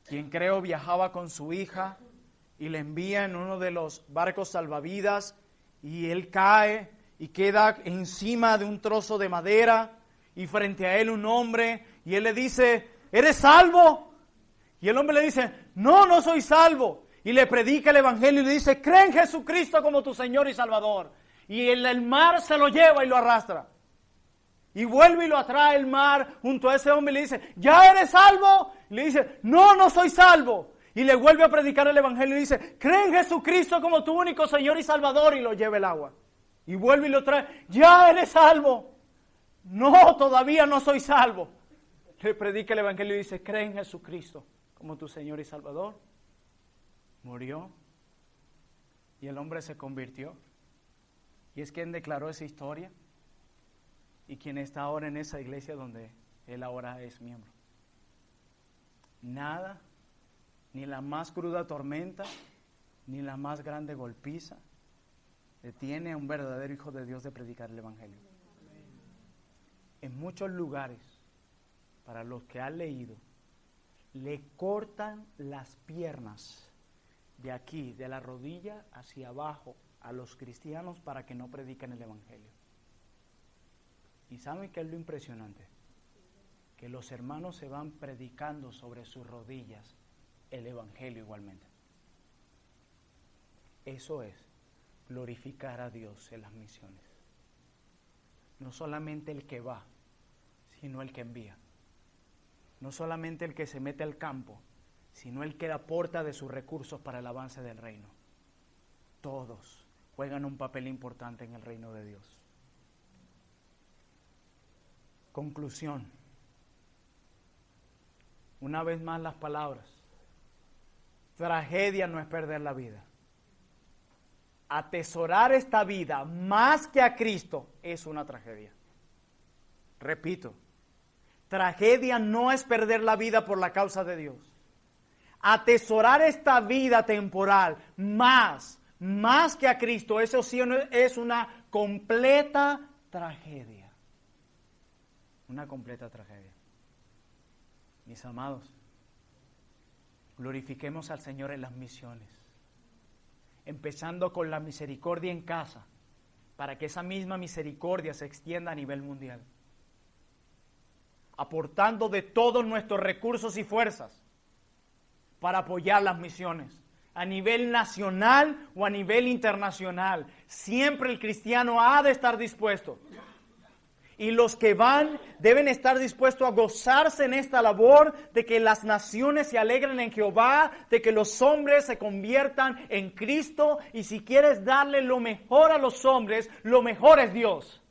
quien creo viajaba con su hija y le envía en uno de los barcos salvavidas y él cae y queda encima de un trozo de madera y frente a él un hombre y él le dice, ¿eres salvo? Y el hombre le dice, no soy salvo. Y le predica el evangelio y le dice, cree en Jesucristo como tu Señor y Salvador. Y el mar se lo lleva y lo arrastra. Y vuelve y lo atrae el mar junto a ese hombre y le dice, ¿ya eres salvo? Y le dice, no soy salvo. Y le vuelve a predicar el evangelio y dice, cree en Jesucristo como tu único Señor y Salvador, y lo lleva el agua. Y vuelve y lo trae, ya eres salvo. No, todavía no soy salvo. Le predica el evangelio y dice, cree en Jesucristo como tu Señor y Salvador. Murió y el hombre se convirtió. Y es quien declaró esa historia y quien está ahora en esa iglesia donde él ahora es miembro. Nada, ni la más cruda tormenta, ni la más grande golpiza, detiene a un verdadero hijo de Dios de predicar el evangelio. En muchos lugares, para los que han leído, le cortan las piernas de aquí, de la rodilla hacia abajo, a los cristianos para que no prediquen el evangelio. ¿Y saben qué es lo impresionante? Que los hermanos se van predicando sobre sus rodillas el evangelio igualmente. Eso es glorificar a Dios en las misiones. No solamente el que va, sino el que envía. No solamente el que se mete al campo, sino el que aporta de sus recursos para el avance del reino. Todos juegan un papel importante en el reino de Dios. Conclusión. Una vez más las palabras. Tragedia no es perder la vida. Atesorar esta vida más que a Cristo es una tragedia. Repito, tragedia no es perder la vida por la causa de Dios. Atesorar esta vida temporal más que a Cristo, eso sí es una completa tragedia. Una completa tragedia. Mis amados, glorifiquemos al Señor en las misiones, empezando con la misericordia en casa, para que esa misma misericordia se extienda a nivel mundial, aportando de todos nuestros recursos y fuerzas para apoyar las misiones, a nivel nacional o a nivel internacional. Siempre el cristiano ha de estar dispuesto. Y los que van deben estar dispuestos a gozarse en esta labor de que las naciones se alegren en Jehová, de que los hombres se conviertan en Cristo. Y si quieres darle lo mejor a los hombres, lo mejor es Dios.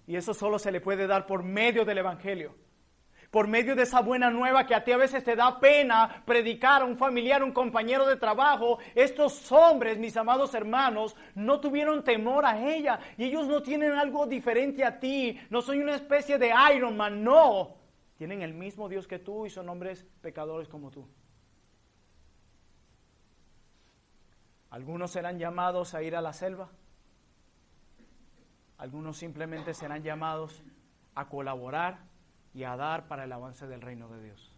Y eso solo se le puede dar por medio del evangelio. Por medio de esa buena nueva que a ti a veces te da pena predicar a un familiar, un compañero de trabajo. Estos hombres, mis amados hermanos, no tuvieron temor a ella. Y ellos no tienen algo diferente a ti. No son una especie de Iron Man, no. Tienen el mismo Dios que tú y son hombres pecadores como tú. Algunos serán llamados a ir a la selva. Algunos simplemente serán llamados a colaborar y a dar para el avance del reino de Dios.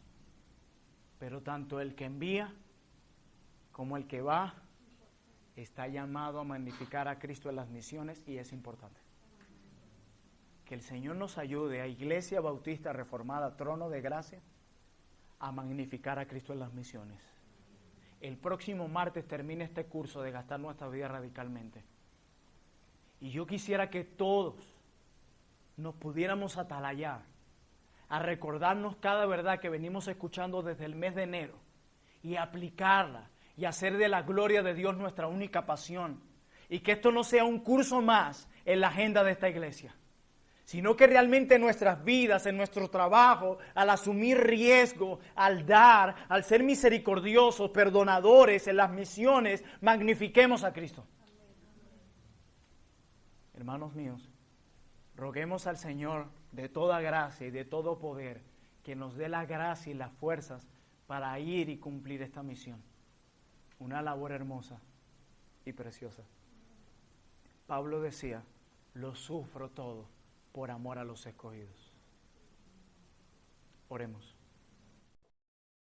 Pero tanto el que envía como el que va está llamado a magnificar a Cristo en las misiones, y es importante. Que el Señor nos ayude a Iglesia Bautista Reformada, Trono de Gracia, a magnificar a Cristo en las misiones. El próximo martes termina este curso de gastar nuestra vida radicalmente. Y yo quisiera que todos nos pudiéramos atalayar a recordarnos cada verdad que venimos escuchando desde el mes de enero y aplicarla y hacer de la gloria de Dios nuestra única pasión, y que esto no sea un curso más en la agenda de esta iglesia, sino que realmente en nuestras vidas, en nuestro trabajo, al asumir riesgo, al dar, al ser misericordiosos, perdonadores en las misiones, magnifiquemos a Cristo. Hermanos míos, roguemos al Señor de toda gracia y de todo poder que nos dé la gracia y las fuerzas para ir y cumplir esta misión. Una labor hermosa y preciosa. Pablo decía, lo sufro todo por amor a los escogidos. Oremos.